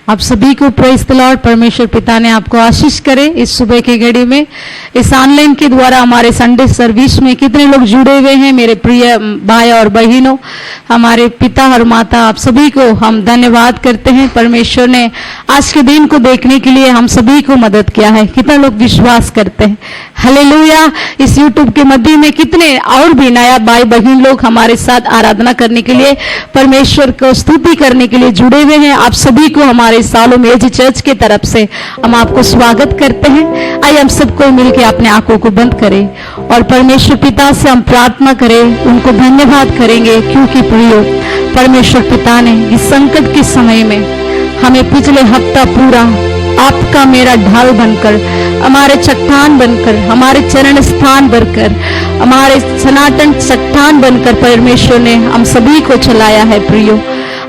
आप सभी को प्रेज द लॉर्ड। परमेश्वर पिता ने आपको आशीष करे इस सुबह की घड़ी में। इस ऑनलाइन के द्वारा हमारे संडे सर्विस में कितने लोग जुड़े हुए हैं मेरे प्रिय भाई और बहनों, हमारे पिता और माता, आप सभी को हम धन्यवाद करते हैं। परमेश्वर ने आज के दिन को देखने के लिए हम सभी को मदद किया है। कितने लोग विश्वास करते हैं? हालेलुया। इस यूट्यूब के मध्य में कितने और भी नया भाई बहन लोग हमारे साथ आराधना करने के लिए, परमेश्वर को स्तुति करने के लिए जुड़े हुए हैं। आप सभी को हमारे सालों में एजी चर्च की तरफ से हम आपको स्वागत करते हैं। आइए हम सबको मिलकर अपने आंखों को बंद करें और परमेश्वर पिता से हम प्रार्थना करें, उनको धन्यवाद करेंगे, क्योंकि प्रियो परमेश्वर पिता ने इस संकट के समय में हमें पिछले हफ्ता पूरा आपका मेरा ढाल बनकर, हमारे चट्टान बनकर, हमारे चरण स्थान बनकर, हमारे सनातन चट्टान बनकर परमेश्वर ने हम सभी को चलाया है प्रियो।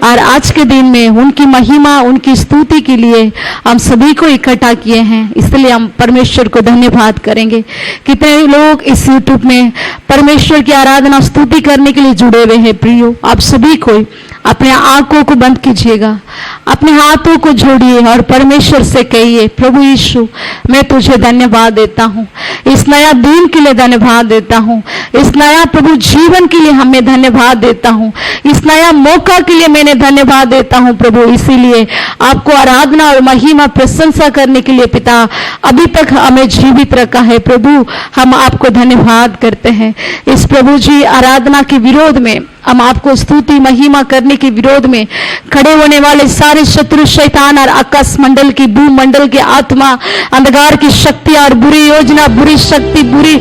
और आज के दिन में उनकी महिमा, उनकी स्तुति के लिए हम सभी को इकट्ठा किए हैं, इसलिए हम परमेश्वर को धन्यवाद करेंगे। कितने लोग इस यूट्यूब में परमेश्वर की आराधना स्तुति करने के लिए जुड़े हुए हैं प्रियो। आप सभी को अपने आंखों को बंद कीजिएगा, अपने हाथों को जोड़िए और परमेश्वर से कहिए, प्रभु यीशु मैं तुझे धन्यवाद देता हूँ, इस नया दिन के लिए धन्यवाद देता हूँ, इस नया प्रभु जीवन के लिए हमें धन्यवाद देता हूँ, इस नया मौका के लिए मैंने धन्यवाद देता हूँ प्रभु। इसीलिए आपको आराधना और महिमा प्रशंसा करने के लिए पिता अभी तक हमें जीवित रखा है प्रभु। हम आपको धन्यवाद करते हैं। इस प्रभु जी आराधना के विरोध में, हम आपको स्तुति महिमा करने के विरोध में खड़े होने वाले सारे शत्रु, शैतान और आकाश मंडल की, भूमंडल की आत्मा, अंधकार की शक्ति और बुरी योजना, बुरी शक्ति, बुरी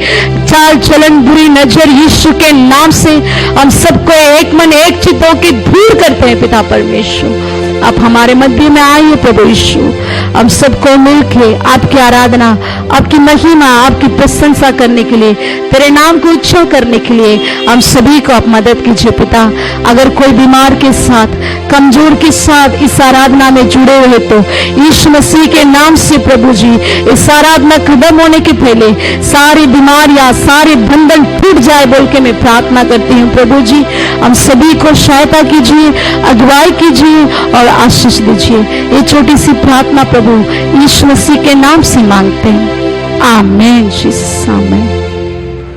चाल चलन, बुरी नजर, यीशु के नाम से हम सबको एक मन एक चित्त होकर दूर करते हैं पिता परमेश्वर। आप हमारे मध्य में आइए प्रभु यीशु, हम सबको मिलके आपकी आराधना, आपकी महिमा, आपकी प्रशंसा करने के लिए, तेरे नाम को उच्चा करने के लिए हम सभी को आप मदद कीजिए पिता। अगर कोई बीमार के साथ, कमजोर के साथ इस आराधना में जुड़े हुए तो यीशु मसीह के नाम से प्रभु जी इस आराधना खत्म होने के पहले सारी बीमारियां, सारे बंधन टूट जाए बोल के मैं प्रार्थना करती हूँ प्रभु जी। हम सभी को सहायता कीजिए, अगुवाई कीजिए और आशीष दीजिए। ये छोटी सी प्रार्थना प्रभु यीशु मसीह के नाम से मांगते हैं, आमीन जीसस आमीन।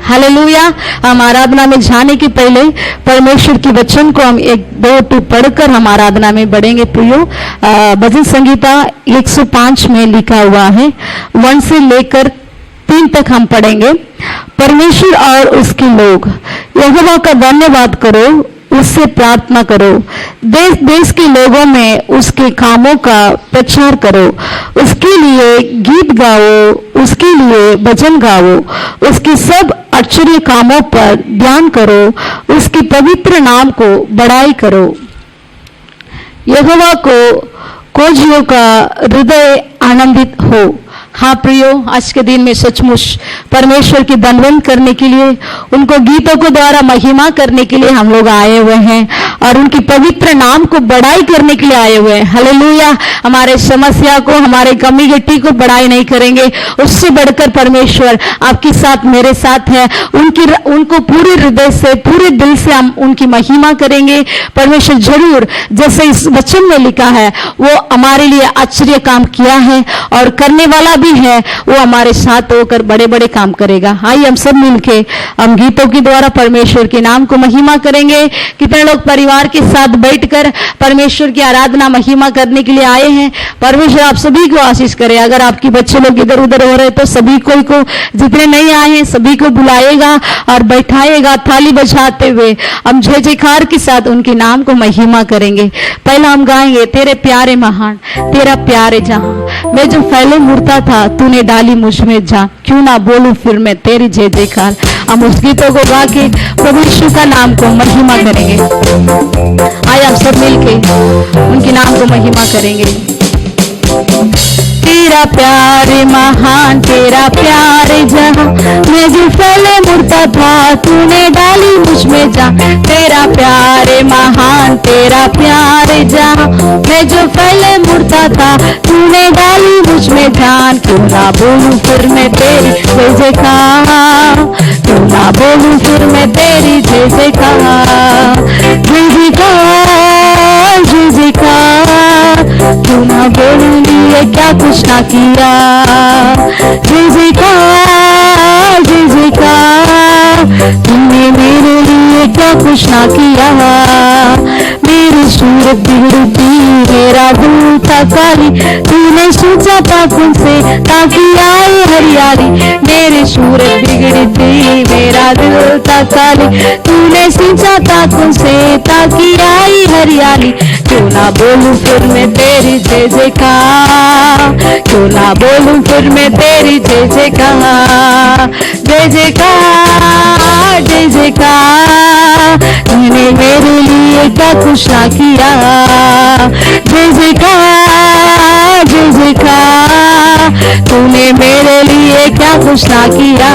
हालेलुया। हम आराधना में जाने के पहले परमेश्वर के वचन को हम एक दो टू पढ़कर हम आराधना में बढ़ेंगे प्रियो। भजन संगीता 105 में लिखा हुआ है, 1 से लेकर 3 तक हम पढ़ेंगे। परमेश्वर और उसके लोग, यहोवा का धन्यवाद करो, उससे प्रार्थना करो, देश देश के लोगों में उसके कामों का प्रचार करो, उसके लिए गीत गाओ, उसके लिए भजन गाओ, उसके सब आश्चर्य कामों पर ध्यान करो, उसके पवित्र नाम को बड़ाई करो। यहोवा को खोजियों का हृदय आनंदित हो। हाँ प्रियो, आज के दिन में सचमुच परमेश्वर की धन्यवाद करने के लिए, उनको गीतों को द्वारा महिमा करने के लिए हम लोग आए हुए हैं और उनकी पवित्र नाम को बड़ाई करने के लिए आए हुए हैं। हालेलुया। हमारे समस्या को, हमारे कमी गिट्टी को बड़ाई नहीं करेंगे, उससे बढ़कर परमेश्वर आपके साथ, मेरे साथ है। उनको पूरे हृदय से, पूरे दिल से हम उनकी महिमा करेंगे। परमेश्वर जरूर, जैसे इस वचन में लिखा है, वो हमारे लिए आश्चर्य काम किया है और करने वाला भी है, वो हमारे साथ होकर बड़े बड़े काम करेगा। आइए हम सब मिलके हम गीतों के द्वारा परमेश्वर के नाम को महिमा करेंगे। कितने लोग परिवार के साथ बैठकर परमेश्वर की आराधना महिमा करने के लिए आए हैं? परमेश्वर आप सभी को आशीष करे। अगर आपके बच्चे लोग इधर उधर हो रहे तो सभी को जितने नहीं आए हैं सभी को बुलाएगा और बैठाएगा। थाली बजाते हुए हम जय जयकार के साथ उनके नाम को महिमा करेंगे। पहला हम गाएंगे, तेरे प्यारे महान, तेरा प्यारे जहां, मैं जो पहले मुड़ता था तूने डाली मुझ में जान, क्यों ना बोलूं फिर मैं तेरी जय जयकार। हम उस गीतों को गा के प्रभु यीशु का नाम को महिमा करेंगे। आइए आप सब मिलके उनके नाम को महिमा करेंगे। तेरा प्यार महान, तेरा प्यार जहां, मैं जो पहले मुड़ता था तूने डाली मुझ में जान। तेरा प्यार महान, तेरा प्यार जहां, मैं जो पहले मुड़ता था तूने डाली मुझ में जान। क्यों ना बोलूं फिर मैं तेरी जय जयकार, क्यों ना बोलूं फिर मैं तेरी जय जयकार। जय जयकार, जय जयकार, क्यों ना बोलूं लिए क्या कुछ ना किया। जय जयकार जय जयकार, तुमने मेरे लिए क्या कुछ ना किया। मेरी सूरत बिगड़ती मेरा दिल था काली, तूने सोचा था तुमसे ताकि आए हरियाली। मेरी सूरत बिगड़ती मेरा दिल था काली, तूने सोचा था तुमसे ताकि आई हरियाली। क्यों ना बोलूं फिर मैं तेरी जय जयकार, क्यों ना बोलूं फिर मैं तेरी जय जयकार। जय जयकार जय जयकार, तूने मेरे लिए क्या कुछ ना किया। जय जयकार जय जयकार, तूने मेरे लिए क्या कुछ ना किया।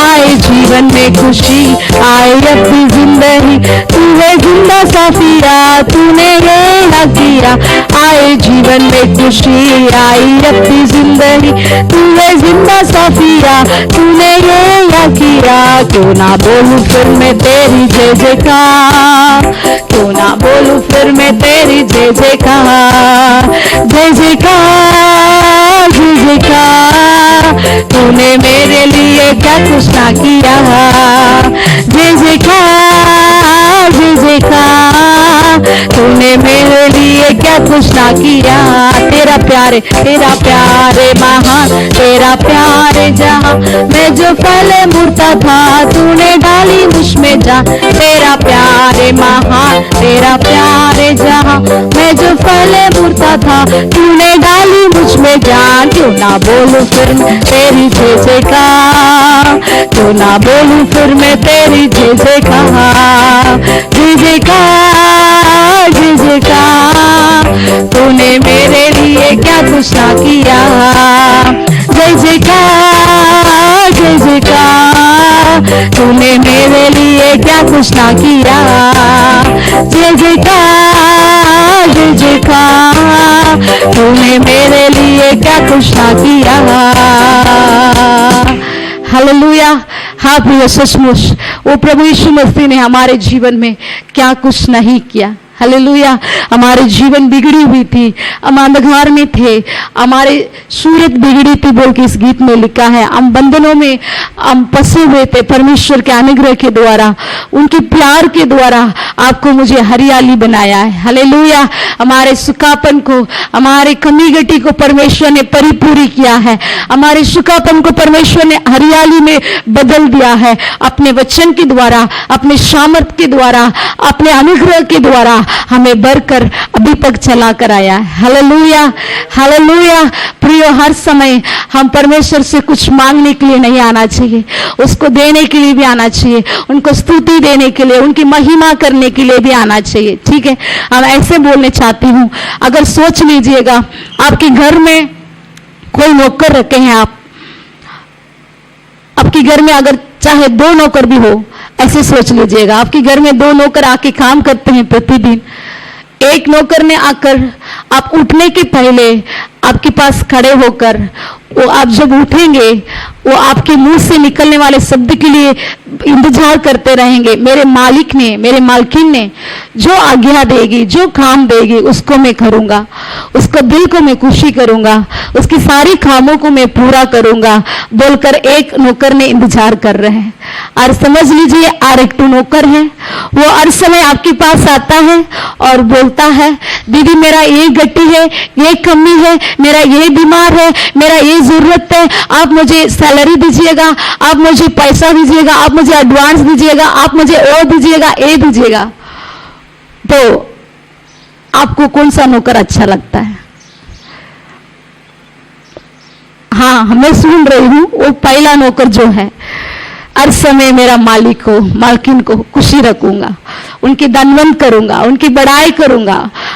आए जीवन में खुशी आए अपनी जिंदगी, तू है जिंदा साफिया तूने ये ना किया। आए जीवन में खुशी आई अपनी जिंदगी, तू है जिंदा साफिया तूने ये ना किया। क्यों ना बोलूं फिर मैं तेरी जय जयकार, क्यों ना बोलूं फिर मैं तेरी जय जयकार। जय जयकार जय जयकार, तूने मेरे लिए क्या कुछ ना किया। जय जयकार जय जयकार, तूने मेरे लिए क्या कुछ ना किया। तेरा प्यारे महान, तेरा प्यारे जहां, मैं जो पहले मुड़ता था तूने डाली मुझ में जान। तेरा प्यारे महान, तेरा प्यारे जहां, मैं जो पहले मुड़ता था तूने डाली मुझ में जान। क्यों ना बोलूं फिर तेरी जय जयकार, क्यों ना बोलूं फिर मैं तेरी जय जयकार। जय जयकार जय जयकार, तूने मेरे लिए क्या कुछ ना किया। जय जयकार जय जयकार, तूने मेरे लिए क्या कुछ ना किया। जय जयकार जय जयकार, तूने मेरे लिए क्या कुछ ना किया। हालेलुया। हाँ प्रिय, सचमुच वो प्रभु यीशु मसीह ने हमारे जीवन में क्या कुछ नहीं किया। हालेलुया। हमारे जीवन बिगड़ी हुई थी, हम अंधकार में थे, हमारे सूरत बिगड़ी थी बोल के इस गीत में लिखा है। हम बंधनों में हम फंसे हुए थे, परमेश्वर के अनुग्रह के द्वारा, उनके प्यार के द्वारा आपको मुझे हरियाली बनाया है। हालेलुया। हमारे सुखापन को, हमारे कमी गटी को परमेश्वर ने परिपूरी किया है। हमारे सुखापन को परमेश्वर ने हरियाली में बदल दिया है, अपने वचन के द्वारा, अपने सामर्थ के द्वारा, अपने अनुग्रह के द्वारा हमें बढ़कर अभी तक चला कर आया है। Hallelujah hallelujah. प्रियो, हर समय हम परमेश्वर से कुछ मांगने के लिए नहीं आना चाहिए, उसको देने के लिए भी आना चाहिए, उनको स्तुति देने के लिए, उनकी महिमा करने के लिए भी आना चाहिए। ठीक है, हम ऐसे बोलने चाहती हूँ, अगर सोच लीजिएगा आपके घर में कोई नौकर रखे हैं, आपके घर में अगर चाहे 2 नौकर भी हो, ऐसे सोच लीजिएगा आपके घर में 2 नौकर आके काम करते हैं प्रतिदिन। एक नौकर ने आकर आप उठने के पहले आपके पास खड़े होकर, वो आप जब उठेंगे वो आपके मुंह से निकलने वाले शब्द के लिए इंतजार करते रहेंगे। मेरे मालिक ने, मेरे मालकिन ने जो आज्ञा देगी, जो काम देगी, उसको मैं करूंगा, उसको दिल को मैं खुशी करूंगा, उसकी सारी कामों को मैं पूरा करूंगा बोलकर एक नौकर ने इंतजार कर रहे हैं। और समझ लीजिए और एक नौकर है, वो हर समय आपके पास आता है और बोलता है, दीदी मेरा ये गट्टी है, ये कमी है, मेरा ये बीमार है, मेरा ये जरूरत है, आप मुझे सैलरी दीजिएगा, आप मुझे पैसा दीजिएगा, आप मुझे एडवांस दीजिएगा, आप मुझे ओ दीजिएगा, ए दीजिएगा। तो आपको कौन सा नौकर अच्छा लगता है? हाँ, मैं सुन रही हूं, वो पहला नौकर जो है, हर समय मेरा मालिक को, मालकिन को खुशी रखूंगा, उनकी धन्यवाद करूंगा, उनकी बड़ाई करूंगा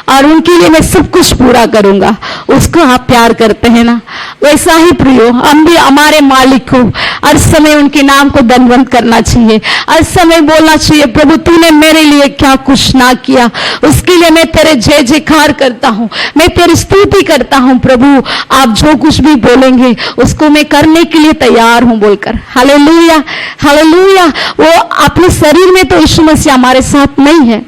और उनके लिए मैं सब कुछ पूरा करूंगा। उसको आप प्यार करते हैं ना, वैसा ही प्रियो हम भी हमारे मालिक को हर समय उनके नाम को धन्यवाद करना चाहिए, हर समय बोलना चाहिए, प्रभु तूने मेरे लिए क्या कुछ ना किया, उसके लिए मैं तेरे जय जयकार करता हूं, मैं तेरी स्तुति करता हूं। प्रभु आप जो कुछ भी बोलेंगे उसको मैं करने के लिए तैयार हूं बोलकर। Hallelujah hallelujah. वो अपने शरीर में तो यीशु मसीह हमारे साथ नहीं है,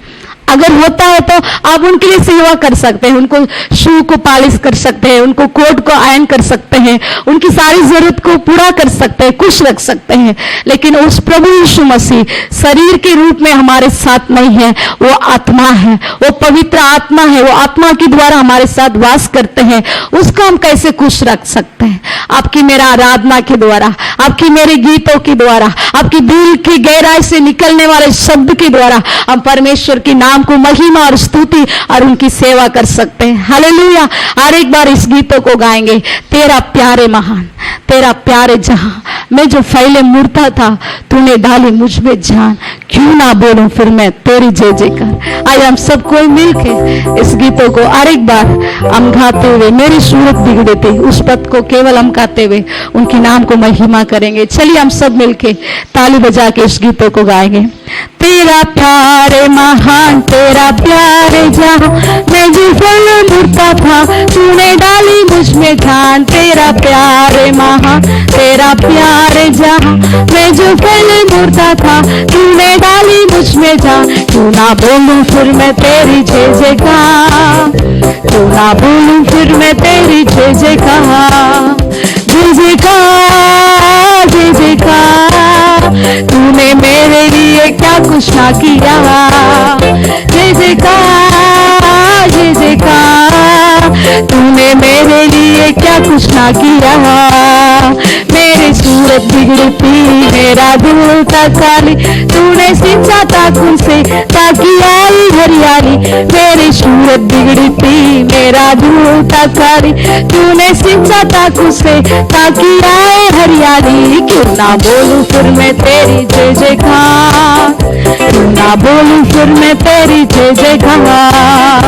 अगर होता है तो आप उनके लिए सेवा कर सकते हैं, उनको शू को पॉलिश कर सकते हैं, उनको कोट को आयरन कर सकते हैं, उनकी सारी जरूरत को पूरा कर सकते हैं, खुश रख सकते हैं। लेकिन उस प्रभु यीशु मसीह शरीर के रूप में हमारे साथ नहीं है, वो आत्मा है, वो पवित्र आत्मा है, वो आत्मा के द्वारा हमारे साथ वास करते हैं। उसको हम कैसे खुश रख सकते हैं? आपकी मेरा आराधना के द्वारा, आपकी मेरे गीतों के द्वारा, आपकी दिल की गहराई से निकलने वाले शब्द के द्वारा हम परमेश्वर के नाम को महिमा और स्तुति और उनकी सेवा कर सकते हैं। हालेलुया। और एक बार इस गीतों को गाएंगे। तेरा प्यारे महान, तेरा प्यारे जहां, मैं जो फैले मुर्दा था तूने डाली मुझ में जान, क्यों ना बोलूं फिर मैं तेरी जय जयकार। आइए हम सब कोई मिलके इस गीतों को और एक बार हम गाते हुए, मेरी सूरत बिगड़े थी उस पद को केवल हम गाते हुए उनके नाम को महिमा करेंगे। चलिए हम सब मिलके ताली बजा के इस गीतों को गाएंगे। तेरा प्यारे महान, तेरा प्यारे जहां, मैं जो फैले मुर्दा था तूने डाली मुझ में जान। तेरा प्यारे महान, तेरा प्यारे जहां, मैं जो फैले मुर्दा था तूने डाली मुझ में जान। क्यों ना बोलूं फिर मैं तेरी जय जयकार, क्यों ना बोलूं फिर मैं तेरी जय जयकार। जय जयकार, जय जयकार, तूने मेरे लिए क्या कुछ ना किया। जय जयकार, जय जयकार, तूने मेरे लिए क्या कुछ ना किया। मेरी सूरत बिगड़ी थी, मेरा दिल था खाली, तूने सिंचा था खून से ताकि आई हरियाली। मेरी सूरत बिगड़ी थी, मेरा दिल था खाली, तूने सिंचा था खून से ताकि आए हरियाली। क्यों ना बोलूं फिर मैं तेरी जय जयकार, क्यों ना बोलूं फिर मैं तेरी जय जयकार।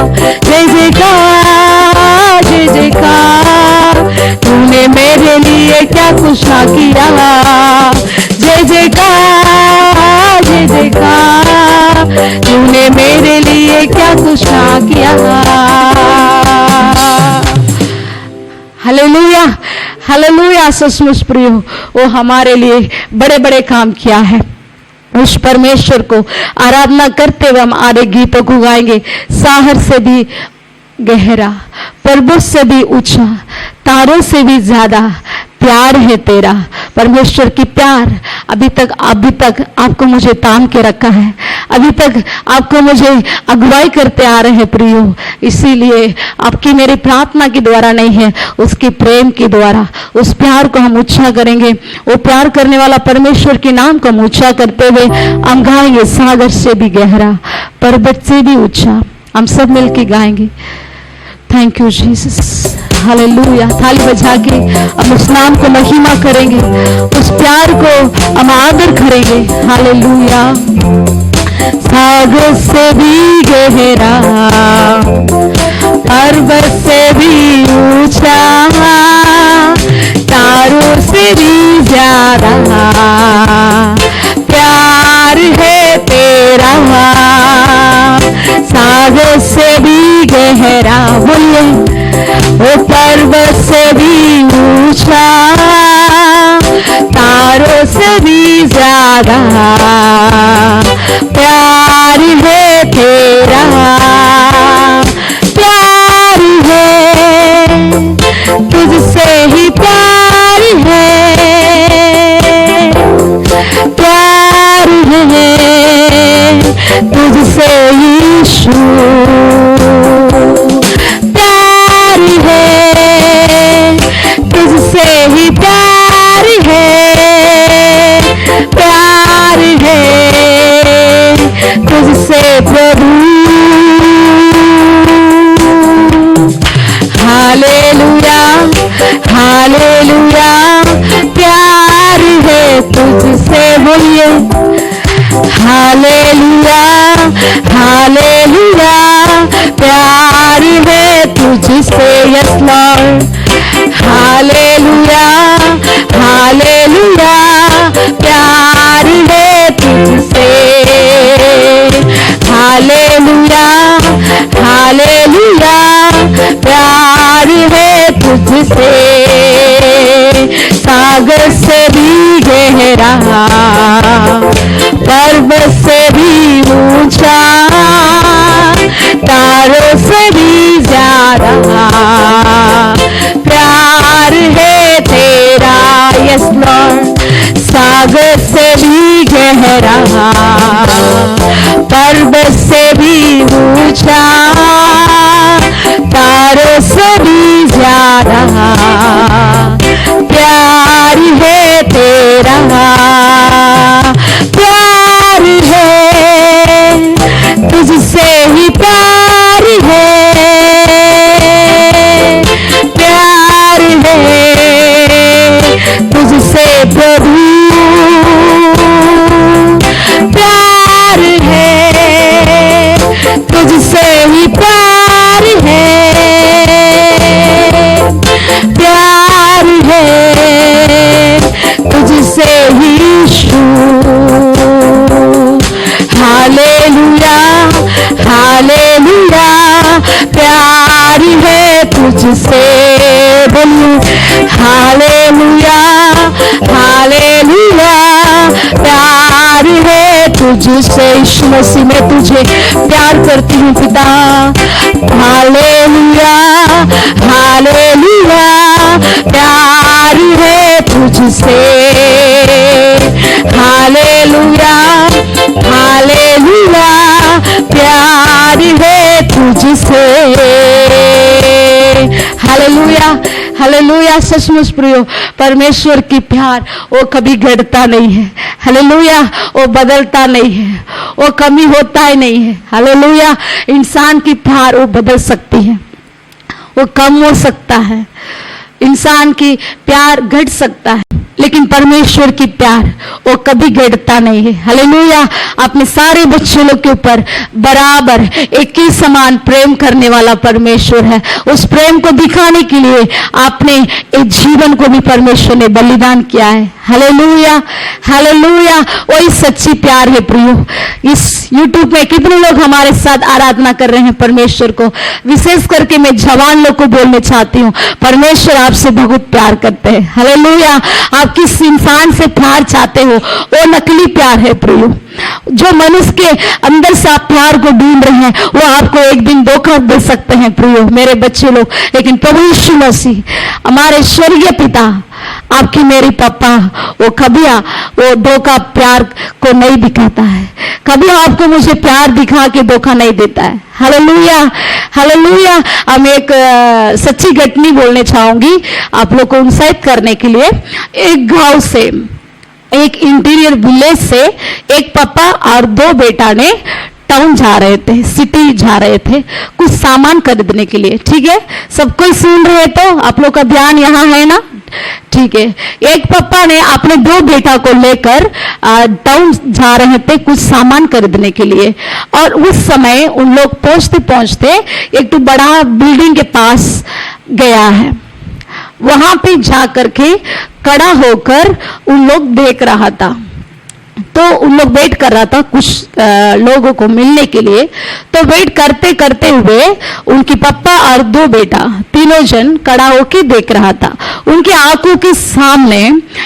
जय जयकार, जय जयकार, तूने मेरे लिए क्या कुछ ना किया। जय जयकार, जय जयकार, तूने मेरे लिए क्या कुछ ना किया। Hallelujah, hallelujah. सचमुच प्रियो, वो हमारे लिए बड़े बड़े काम किया है। उस परमेश्वर को आराधना करते हुए हम आगे गीतों को गाएंगे। साहर से भी गहरा, पर्वत से भी ऊंचा, तारों से भी ज्यादा प्यार है तेरा। परमेश्वर की प्यार अभी तक आपको मुझे तान के रखा है, अभी तक आपको मुझे अगुवाई करते आ रहे हैं प्रियो। इसीलिए आपकी मेरी प्रार्थना के द्वारा नहीं है, उसके प्रेम के द्वारा उस प्यार को हम ऊंचा करेंगे। वो प्यार करने वाला परमेश्वर के नाम को हम ऊंचा करते हुए हम गाएंगे। सागर से भी गहरा, पर्वत से भी ऊंचा, हम सब मिलके गाएंगे। Thank you Jesus, hallelujah. थाली बजा के हम उस नाम को महिमा करेंगे, उस प्यार को हम आदर करेंगे। हालेलुया। सागर से भी गहरा, पर्वत से भी ऊंचा, तारों से भी ज्यादा प्यार है तेरा। सागर से भी गहरा, बोलिए, वो पर्वत से भी ऊंचा, तारों से भी ज्यादा प्यार है तेरा। प्यार है, तुझसे ही प्यार है, प्यार है तुझसे यीशु। प्यार है, तुझसे ही प्यार है, प्यार है तुझसे प्रभु। हालेलुया, हालेलुया, प्यार है तुझसे, बोलिए। हालेलुया, हालेलुया, प्यार है तुझसे, यस लॉर्ड। हालेलुया, हालेलुया, प्यार है तुझसे। हालेलुया, हालेलुया, प्यार है तुझसे। सागर से भी गहरा, पर्वत से भी ऊंचा, रहा, प्यार है तेरा यस लॉर्ड, सागर से भी गहरा, पर्वत से भी ऊंचा, तारों से भी ज्यादा, प्यार है तेरा, प्यार है, तुझसे ही प्यार है, प्यार है तुझसे प्रभु, प्यार है तुझसे ही प्यार है, प्यार है तुझसे ही यीशु। हालेलुया हालेलुया, प्यार है तुझसे, बोलूं हालेलुया हालेलुया, प्यार है तुझसे यीशु मसीह, मैं तुझे प्यार करती हूँ पिता। हालेलुया हालेलुया, प्यार है तुझसे, हालेलुया हालेलुया, प्यार है तुझसे। हालेलुया हालेलुया, सचमुच प्रियो, परमेश्वर की प्यार वो कभी घटता नहीं है। हालेलुया, वो बदलता नहीं है, वो कमी होता ही नहीं है। हालेलुया, इंसान की प्यार वो बदल सकती है, वो कम हो सकता है, इंसान की प्यार घट सकता है, लेकिन परमेश्वर की प्यार वो कभी घटता नहीं है। हालेलुया, अपने सारे बच्चों लोग के ऊपर बराबर एक ही समान प्रेम करने वाला परमेश्वर है। उस प्रेम को दिखाने के लिए आपने एक जीवन को भी परमेश्वर ने बलिदान किया है। हालेलुया हालेलुया, वही सच्ची प्यार है प्रियो। इस YouTube में कितने लोग हमारे साथ आराधना कर रहे हैं परमेश्वर को, विशेष करके मैं जवान लोग को बोलने चाहती हूँ, परमेश्वर आपसे बहुत प्यार करते हैं। हालेलुया, आप किस इंसान से प्यार चाहते हो, वो नकली प्यार है प्रियो। जो मनुष्य के अंदर से आप प्यार को ढूंढ रहे हैं, वो आपको एक दिन धोखा दे सकते हैं प्रियो, मेरे बच्चे लोग। लेकिन प्रभु यीशु मसीह, हमारे स्वर्गीय पिता, आपकी मेरी पापा, वो कभी वो धोखा प्यार को नहीं दिखाता है, कभी आपको मुझे प्यार दिखा के धोखा नहीं देता है। Hallelujah hallelujah. हम एक सच्ची घटना बोलने चाहूंगी आप लोग को उत्साहित करने के लिए। एक गांव से, एक इंटीरियर विलेज से एक पापा और दो बेटा ने टाउन जा रहे थे, सिटी जा रहे थे कुछ सामान खरीदने के लिए। ठीक है, सब कोई सुन रहे, तो आप लोग का ध्यान यहाँ है ना? ठीक है, एक पापा ने अपने दो बेटा को लेकर टाउन जा रहे थे कुछ सामान खरीदने के लिए, और उस समय उन लोग पहुंचते पहुंचते एक तो बड़ा बिल्डिंग के पास गया है। वहां पे जाकर के खड़ा होकर उन लोग देख रहा था, तो उन लोग वेट कर रहा था कुछ लोगों को मिलने के लिए। तो वेट करते करते हुए उनकी पापा और दो बेटा तीनों जन खड़ा होकर देख रहा था। उनकी आंखों के सामने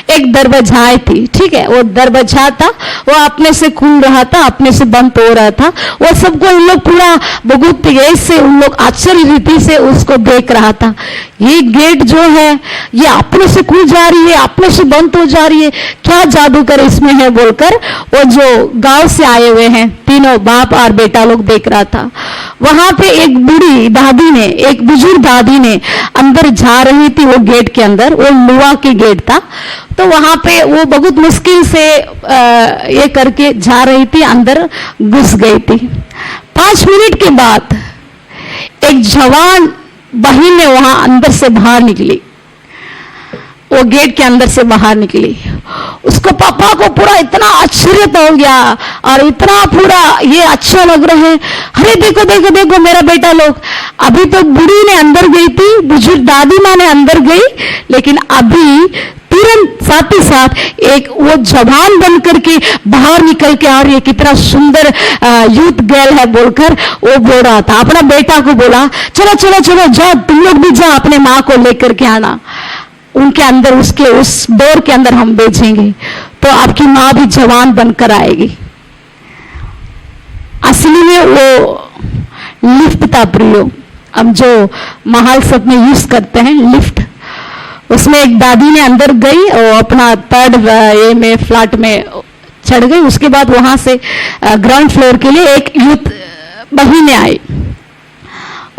एक दरवाजा थी। ठीक है, वो दरवाजा था, वो अपने से खुल रहा था, अपने से बंद हो रहा था। वो सबको उन लोग पूरा बहुत तेज से उन लोग आश्चर्य रीति से उसको देख रहा था। ये गेट जो है ये अपने से खुल जा रही है, अपने से बंद हो जा रही है, क्या जादूगर इसमें है बोलकर वो जो गांव से आए हुए हैं तीनों बाप और बेटा लोग देख रहा था। वहां पे एक बूढ़ी दादी ने, एक बुजुर्ग दादी ने अंदर जा रही थी, वो गेट के अंदर, वो लोहा के गेट था, तो वहां पे वो बहुत मुश्किल से ये करके जा रही थी, अंदर घुस गई थी। 5 मिनट के बाद एक जवान बहन ने वहां अंदर से बाहर निकली, वो गेट के अंदर से बाहर निकली। उसको पापा को पूरा इतना आश्चर्य हो गया और इतना पूरा ये अच्छा लग रहा है, अरे देखो देखो देखो मेरा बेटा लोग। अभी तो बूढ़ी ने अंदर गई थी, बुजुर्ग दादी माँ ने अंदर गई, लेकिन अभी तुरंत साथ ही साथ एक वो जवान बन करके बाहर निकल के, और ये कितना सुंदर यूथ गर्ल है बोलकर वो बोल रहा था। अपना बेटा को बोला, चलो चलो चलो जाओ, तुम लोग भी जाओ, अपने माँ को लेकर के आना, उनके अंदर उसके उस डोर के अंदर हम भेजेंगे, तो आपकी माँ भी जवान बनकर आएगी। असली में वो लिफ्ट था प्रियो, हम जो महल सब में यूज करते हैं लिफ्ट, उसमें एक दादी ने अंदर गई और अपना 3rd फ्लैट में चढ़ गई। उसके बाद वहां से ग्राउंड फ्लोर के लिए एक यूथ बहिने आई,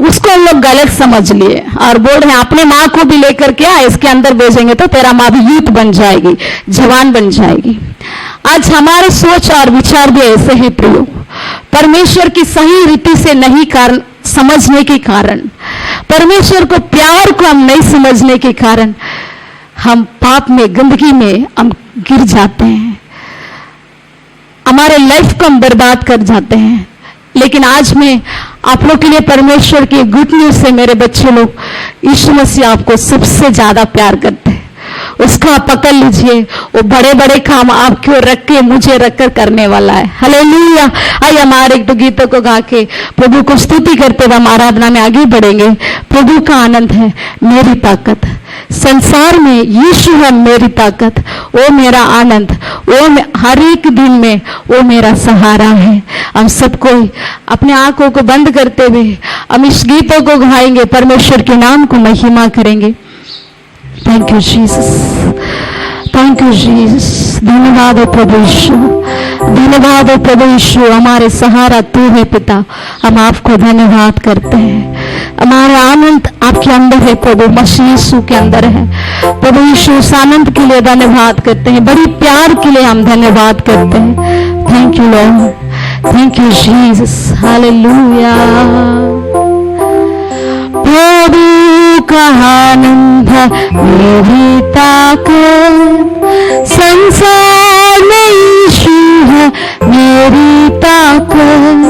उसको हम लोग गलत समझ लिए और बोल रहे हैं अपने माँ को भी लेकर के आ, इसके अंदर भेजेंगे तो तेरा माँ भी यूथ बन जाएगी, जवान बन जाएगी। आज हमारे सोच और विचार भी ऐसे हैं प्रियो, परमेश्वर की सही रीति से नहीं समझने के कारण, परमेश्वर को प्यार को हम नहीं समझने के कारण हम पाप में, गंदगी में हम गिर जाते हैं, हमारे लाइफ को हम बर्बाद कर जाते हैं। लेकिन आज मैं आप लोग के लिए परमेश्वर की गुड न्यूज से, मेरे बच्चे लोग, यीशु मसीह आपको सबसे ज्यादा प्यार करते हैं, उसको आप पकड़ लीजिए। वो बड़े बड़े काम आपको रख के, मुझे रखकर करने वाला है। हालेलुया। आइए हमारे एक दो गीतों को गा के प्रभु को स्तुति करते हुए हम आराधना में आगे बढ़ेंगे। प्रभु का आनंद है मेरी ताकत, संसार में यीशु है मेरी ताकत, वो मेरा आनंद, वो हर एक दिन में वो मेरा सहारा है। हम सबको अपने आंखों को बंद करते हुए हम इस गीतों को गाएंगे, परमेश्वर के नाम को महिमा करेंगे। Thank you Jesus, thank you Jesus. धन्यवाद हो प्रभु यीशु, धन्यवाद हो प्रभु यीशु, हमारे सहारा तू है पिता। हम आपको धन्यवाद करते हैं, हमारा आनंद आपके अंदर है प्रभु, मसीह यीशु के अंदर है प्रभु यीशु। उस आनंद के लिए धन्यवाद करते हैं, बड़ी प्यार के लिए हम धन्यवाद करते हैं। Thank you lord, thank you Jesus, hallelujah. प्रभु का आनंद मेरी ताकत, संसार में यीशु है मेरी ताकत।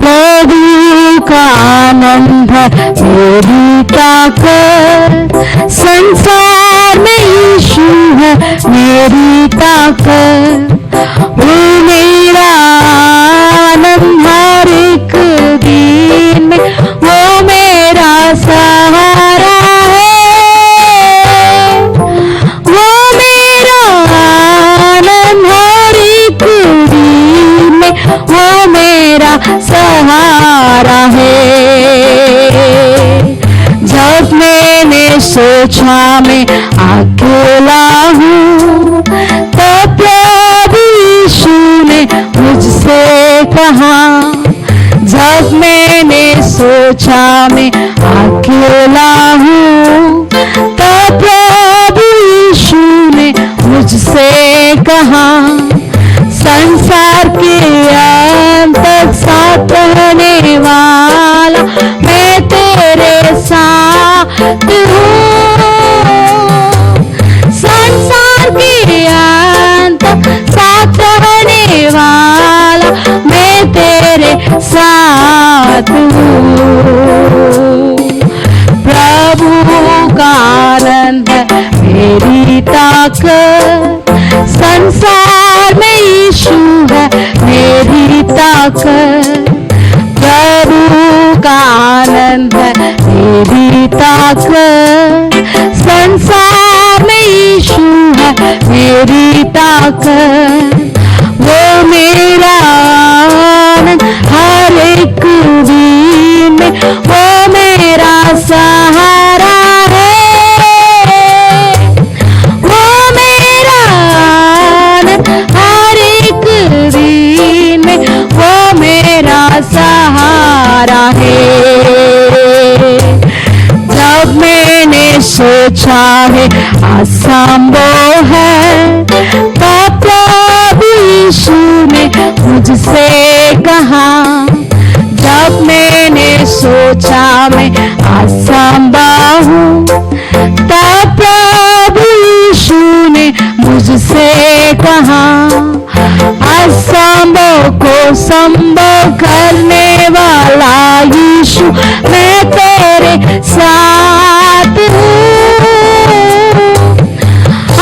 प्रभु का आनंद मेरी ताकत, संसार में यीशु है मेरी ताकत। वो मेरा आनंद हर एक दिन में, वो मेरा सहारा है, वो मेरा आनंद हर एक दिन में, वो मेरा सहारा है। जब मैंने सोचा मैं अकेला हूँ, तो प्रभु यीशु ने मुझसे कहा। जब मैंने सोचा मैं अकेला हूँ, तो प्रभु यीशु ने मुझसे कहा, संसार के अंत तक साथ रहने वाला मैं तेरे साथ हूँ। संसार के अंत तक साथ रहने वाला मैं तेरे साथ हूँ। प्रभु का आनंद मेरी ताकत, संसार में यीशु है मेरी ताकत। प्रभु का आनंद है मेरी ताकत, संसार में यीशु है मेरी ताकत। वो मेरा आनंद हर एक दिन में, वो मेरा सहारा है, वो मेरा आनंद हर एक दिन में, वो मेरा सहारा है। जब मैंने सोचा है असंभव है, तो प्रभु यीशु ने मुझसे कहा। जब मैंने सोचा मैं असंभव हूँ, तब प्रभु यीशु ने मुझसे कहा, असंभव को संभव करने वाला यीशु मैं तेरे साथ हूँ।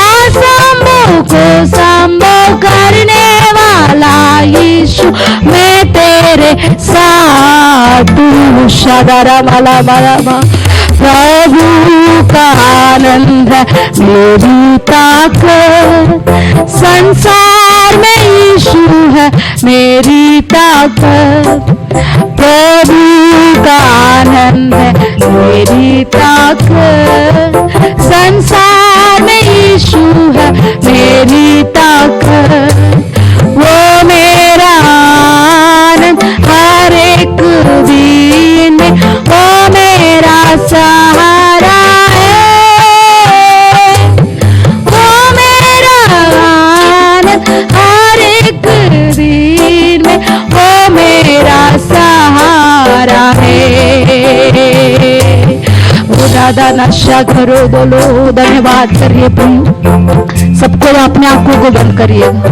असंभव को संभव करने वाला यीशु मैं तेरे साथ हूँ। शदरा वाला बाबा। प्रभु का आनंद है मेरी ताकत, संसार में यीशु है मेरी ताकत। प्रभु का आनंद है मेरी ताकत, संसार में यीशु है मेरी ताकत, वो मेरा आनंद हर एक दिन में, वो मेरा सहारा है, वो मेरा आनंद हर एक दिन में, वो मेरा सहारा है। वो दादा नशा करो बोलो धन्यवाद करिए प्रभु। सबको अपने आंखों को बंद करिएगा,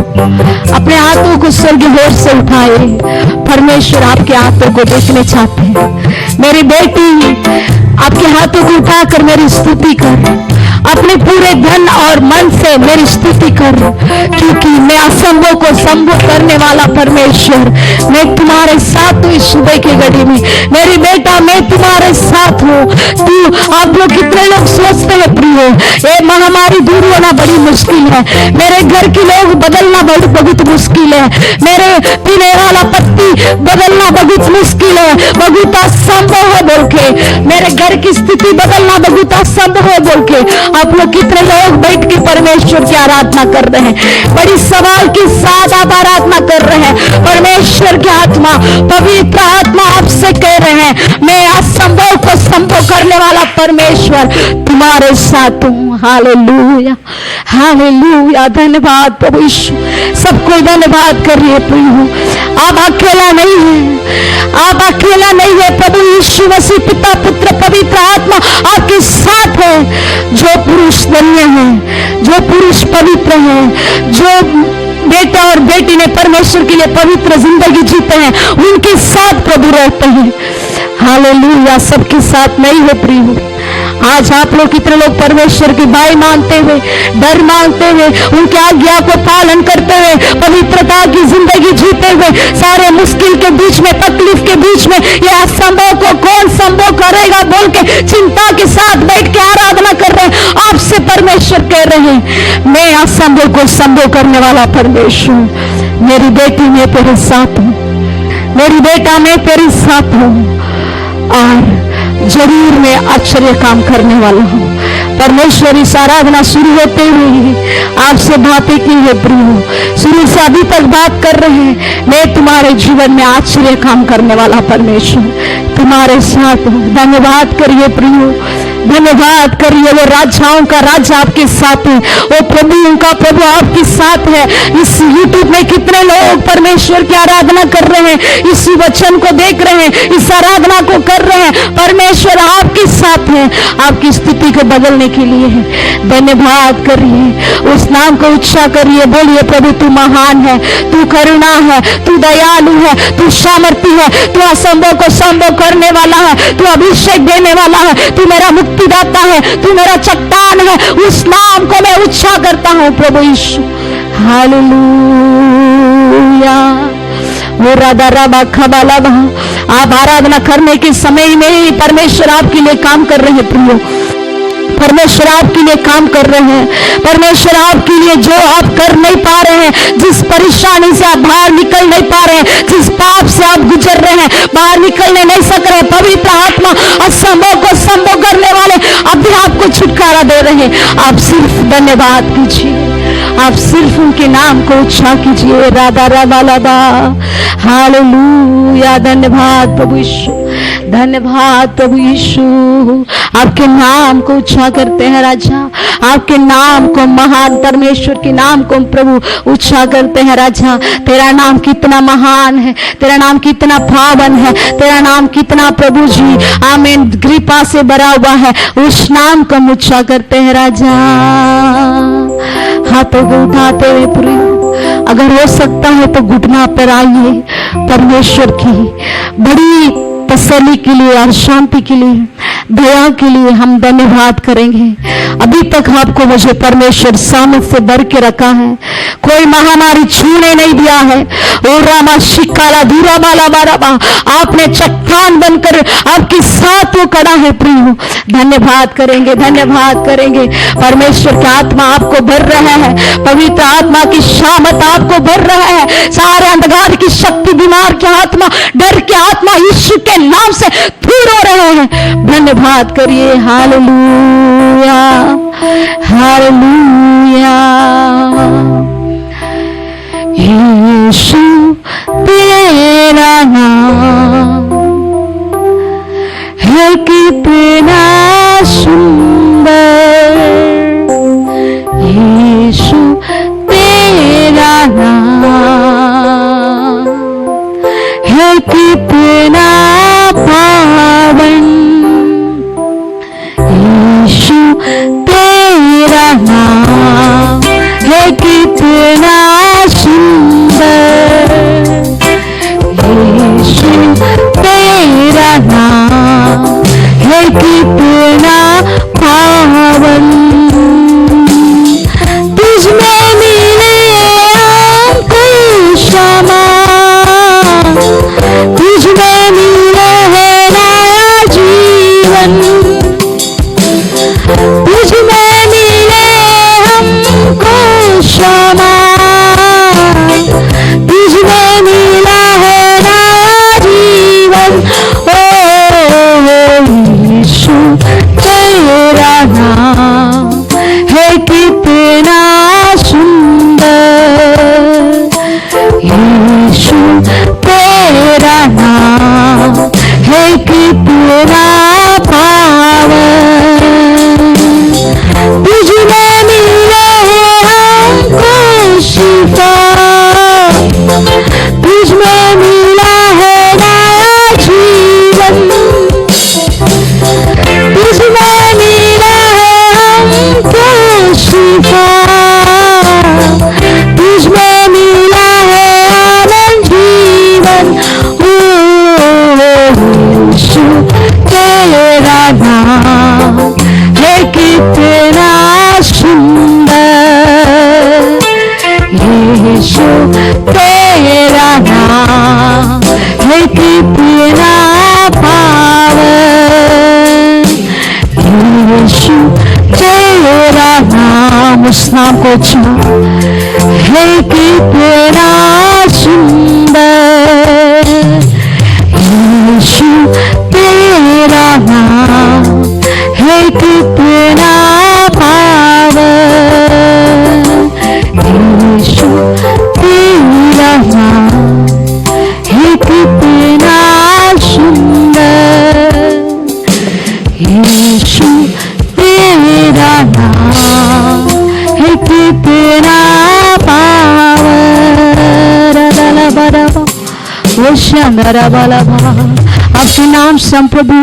अपने हाथों को स्वर्ग की ओर से उठाए। परमेश्वर आपके हाथों को देखने चाहते हैं। मेरी बेटी आपके हाथों को उठाकर मेरी स्तुति कर, अपने पूरे धन और मन से मेरी स्तुति कर, क्योंकि मैं असंभव को संभव करने वाला परमेश्वर, मैं तुम्हारे साथ हूँ इस सुबह की घड़ी में। मेरी बेटा मैं तुम्हारे साथ हूँ। तू आप लोग कितने लोग सोचते हैं प्रियो ये महामारी दूर होना बड़ी मुश्किल है, मेरे घर के लोग बदलना बहुत मुश्किल है, मेरे पीने वाला पत्ती बदलना बहुत मुश्किल है, बहुत असंभव है बोल के, मेरे घर की स्थिति बदलना बहुत असंभव है बोल के आप लोग कितने लोग बैठ के परमेश्वर की आराधना कर रहे हैं, बड़ी सवाल के साथ आप आराधना कर रहे हैं। परमेश्वर की आत्मा, पवित्र आत्मा आपसे कह रहे हैं मैं असंभव को संभव करने वाला परमेश्वर तुम्हारे साथ हूँ। हालेलुया हालेलुया, धन्यवाद प्रभु यीशु। सबको धन्यवाद करिए प्रभु, आप अकेला नहीं है, आप अकेला नहीं है। प्रभु यीशु मसीह पिता पुत्र पवित्र आत्मा आपके साथ है। जो पुरुष धन्य है, जो पुरुष पवित्र है, जो बेटा और बेटी ने परमेश्वर के लिए पवित्र जिंदगी जीते हैं, उनके साथ प्रभु रहते हैं। हालेलुया, सबके साथ नहीं है प्रभु। आज आप लोग कितने लोग परमेश्वर की बाई मानते हुए, डर मानते हुए, उनके आज्ञा को पालन करते हुए, पवित्रता की जिंदगी जीते हुए, सारे मुश्किल के बीच में, तकलीफ के बीच में, ये असंभव को कौन संभव करेगा बोल के चिंता के साथ बैठ के आराधना कर रहे हैं। आपसे परमेश्वर कह रहे हैं मैं असंभव को संभव करने वाला परमेश्वर। मेरी बेटी मैं तेरे साथ हूँ, मेरी बेटा मैं तेरे साथ हूँ, और जरूर मैं आश्चर्य काम करने वाला हूँ। परमेश्वर इस आराधना शुरू होते हुए आपसे बातें की है प्रभु, शुरू से अभी तक बात कर रहे हैं। मैं तुम्हारे जीवन में आश्चर्य काम करने वाला परमेश्वर तुम्हारे साथ हूँ। धन्यवाद करिए प्रभु, धन्यवाद करिए। वो राजाओं का राजा आपके साथ है, वो प्रभुओं का प्रभु आपके साथ है। इस यूट्यूब में कितने लोग परमेश्वर की आराधना कर रहे हैं, इस वचन को देख रहे हैं, इस आराधना को कर रहे हैं। परमेश्वर आपके साथ है, आपकी स्थिति को बदलने के लिए है। धन्यवाद करिए, उस नाम को उच्चा करिए, बोलिए प्रभु तू महान है, तू करुणा है, तू दयालु है, तू सामर्थी है, तू असंभव को संभव करने वाला है, तू अभिषेक देने वाला है, तू मेरा मुक्तिदाता है, तू मेरा चट्टान है। उस नाम को मैं उच्चा करता हूं प्रभु यीशु। हालेलुया। वो राधा राबा खबाला, आप आराधना करने के समय में ही परमेश्वर आपके लिए काम कर रहे हैं प्रभु। परमेश्वर आपके लिए काम कर रहे हैं। परमेश्वर आपके लिए जो आप कर नहीं पा रहे हैं, जिस परेशानी से आप बाहर निकल नहीं पा रहे हैं, जिस पाप से आप गुजर रहे हैं, बाहर निकलने नहीं सक रहे, पवित्र आत्मा असंभव को संभव करने वाले अभी आपको छुटकारा दे रहे हैं। आप सिर्फ धन्यवाद कीजिए, आप सिर्फ उनके नाम को उच्चा कीजिए। राधा राधा लादा, हालेलुया। धन्यवाद प्रभु यीशु, धन्यवाद प्रभु यीशु। आपके नाम को उच्चा करते हैं राजा, आपके नाम को, महान परमेश्वर के नाम को प्रभु उच्चा करते हैं राजा। तेरा नाम कितना महान है, तेरा नाम कितना पावन है, तेरा नाम कितना प्रभु जी आमीन कृपा से भरा हुआ है। उस नाम को हम उच्चा करते हैं राजा। हाथों को उठाते हुए पूरी, अगर हो सकता है तो घुटना पर आइए। परमेश्वर की बड़ी तसल्ली के लिए और शांति के लिए, दया के लिए हम धन्यवाद करेंगे। अभी तक आपको मुझे परमेश्वर सामर्थ से भर के रखा है, कोई महामारी छूने नहीं दिया है। ओ रामा शिकाला दूरा माला बाराबा, आपने चट्टान बनकर आपके साथ वो खड़ा है प्रभु। धन्यवाद करेंगे, धन्यवाद करेंगे। परमेश्वर की आत्मा आपको भर रहा है, पवित्र आत्मा की शामत आपको भर रहा है। सारे अंधकार की शक्ति, बीमार की आत्मा, डर की आत्मा यीशु के नाम से दूर हो रहे हैं, धन्यवाद करिए। Hallelujah, hallelujah. यीशु तेरा नाम है कितना सुंदर, यीशु तेरा नाम है कितना पावन, यीशु तेरा नाम है कितना सुंदर, यीशु तेरा नाम है कितना पावन। तुझ में मिले हमको क्षमा, तुझ में मिले है नया जीवन, तुझ में मिले हमको क्षमा, तुझ में मिला है नया जीवन। ओ यीशु तेरा नाम है कितना सुंदर, यीशु तेरा नाम है कितना पावन। तुझ में मिले हमको शिफा, तुझ में मिला है नया जीवन, तुझ में मिला है हमको शिफा, तुझ में मिला है आनंद जीवन। ओ यीशु तेरा नाम है कितना सुंदर, यीशु तेरा नाम है कितना पावन, यीशु तेरा नाम, उस नाम को छू है कितना सुंदर, यीशु तेरा नाम है कितना पावन, यीशु तेरा नाम है कितना सुंदर, यीशु तेरा नाम है कितना पावन। आपके नाम से हम प्रभु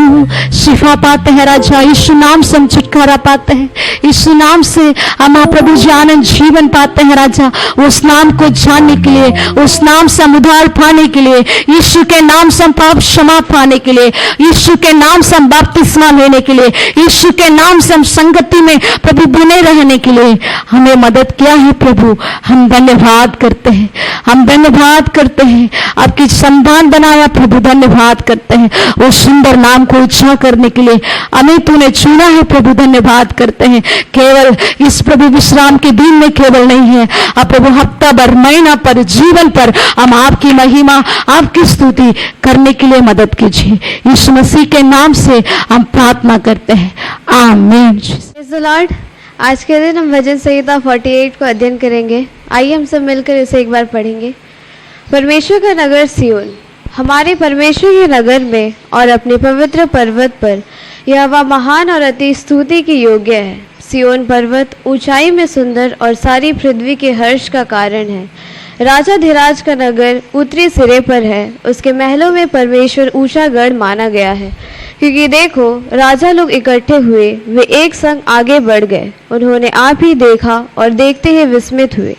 शिफा पाते हैं राजा, यीशु नाम से हम छुटकारा पाते हैं, यीशु नाम से हम प्रभु आनंद जीवन पाते हैं राजा। उस नाम को जानने के लिए, उस नाम से हम उद्धार पाने के लिए, यीशु के नाम से हम पाप क्षमा पाने के लिए, यीशु के नाम से हम बपतिस्मा लेने के लिए, यीशु के नाम से हम संगति में प्रभु बने रहने के लिए हमें मदद किया है प्रभु। हम धन्यवाद करते हैं, हम धन्यवाद करते हैं, आपकी संतान बनाया प्रभु, धन्यवाद करते हैं। उस सुंदर नाम को ऊंचा करने के लिए हमें तूने चुना है प्रभु, धन्यवाद करते हैं। केवल इस प्रभु विश्राम के दिन में केवल नहीं है, आप प्रभु हफ्ता भर, महीना पर, जीवन पर हम आपकी महिमा, आपकी स्तुति करने के लिए मदद कीजिए। यीशु मसीह के नाम से हम प्रार्थना करते हैं, आमीन। Praise the Lord. आज के दिन हम भजन संहिता 48 को अध्ययन करेंगे। आइए हम सब मिलकर इसे एक बार पढ़ेंगे। परमेश्वर का नगर सियोन, हमारे परमेश्वर के नगर में और अपने पवित्र पर्वत पर यहोवा महान और अति स्तुति की योग्य है। सियोन पर्वत ऊंचाई में सुंदर और सारी पृथ्वी के हर्ष का कारण है। राजा धीराज का नगर उत्तरी सिरे पर है, उसके महलों में परमेश्वर ऊंचा गढ़ माना गया है। क्योंकि देखो, राजा लोग इकट्ठे हुए, वे एक संग आगे बढ़ गए। उन्होंने आप ही देखा और देखते ही विस्मित हुए,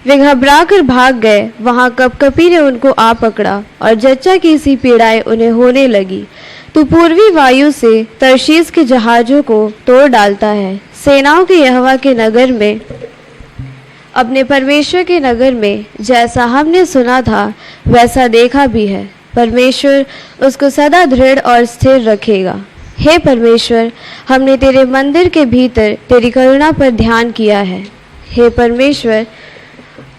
वे घबरा कर भाग गए। वहाँ कपकपी ने उनको आ पकड़ा और जच्चा की सी पीड़ाएं उन्हें होने लगी। तू पूर्वी वायु से तरशीस के जहाजों को तोड़ डालता है। सेनाओं के यहोवा के नगर में, अपने परमेश्वर के नगर में जैसा हमने सुना था वैसा देखा भी है। परमेश्वर उसको सदा दृढ़ और स्थिर रखेगा। हे परमेश्वर, हमने तेरे मंदिर के भीतर तेरी करुणा पर ध्यान किया है। हे परमेश्वर,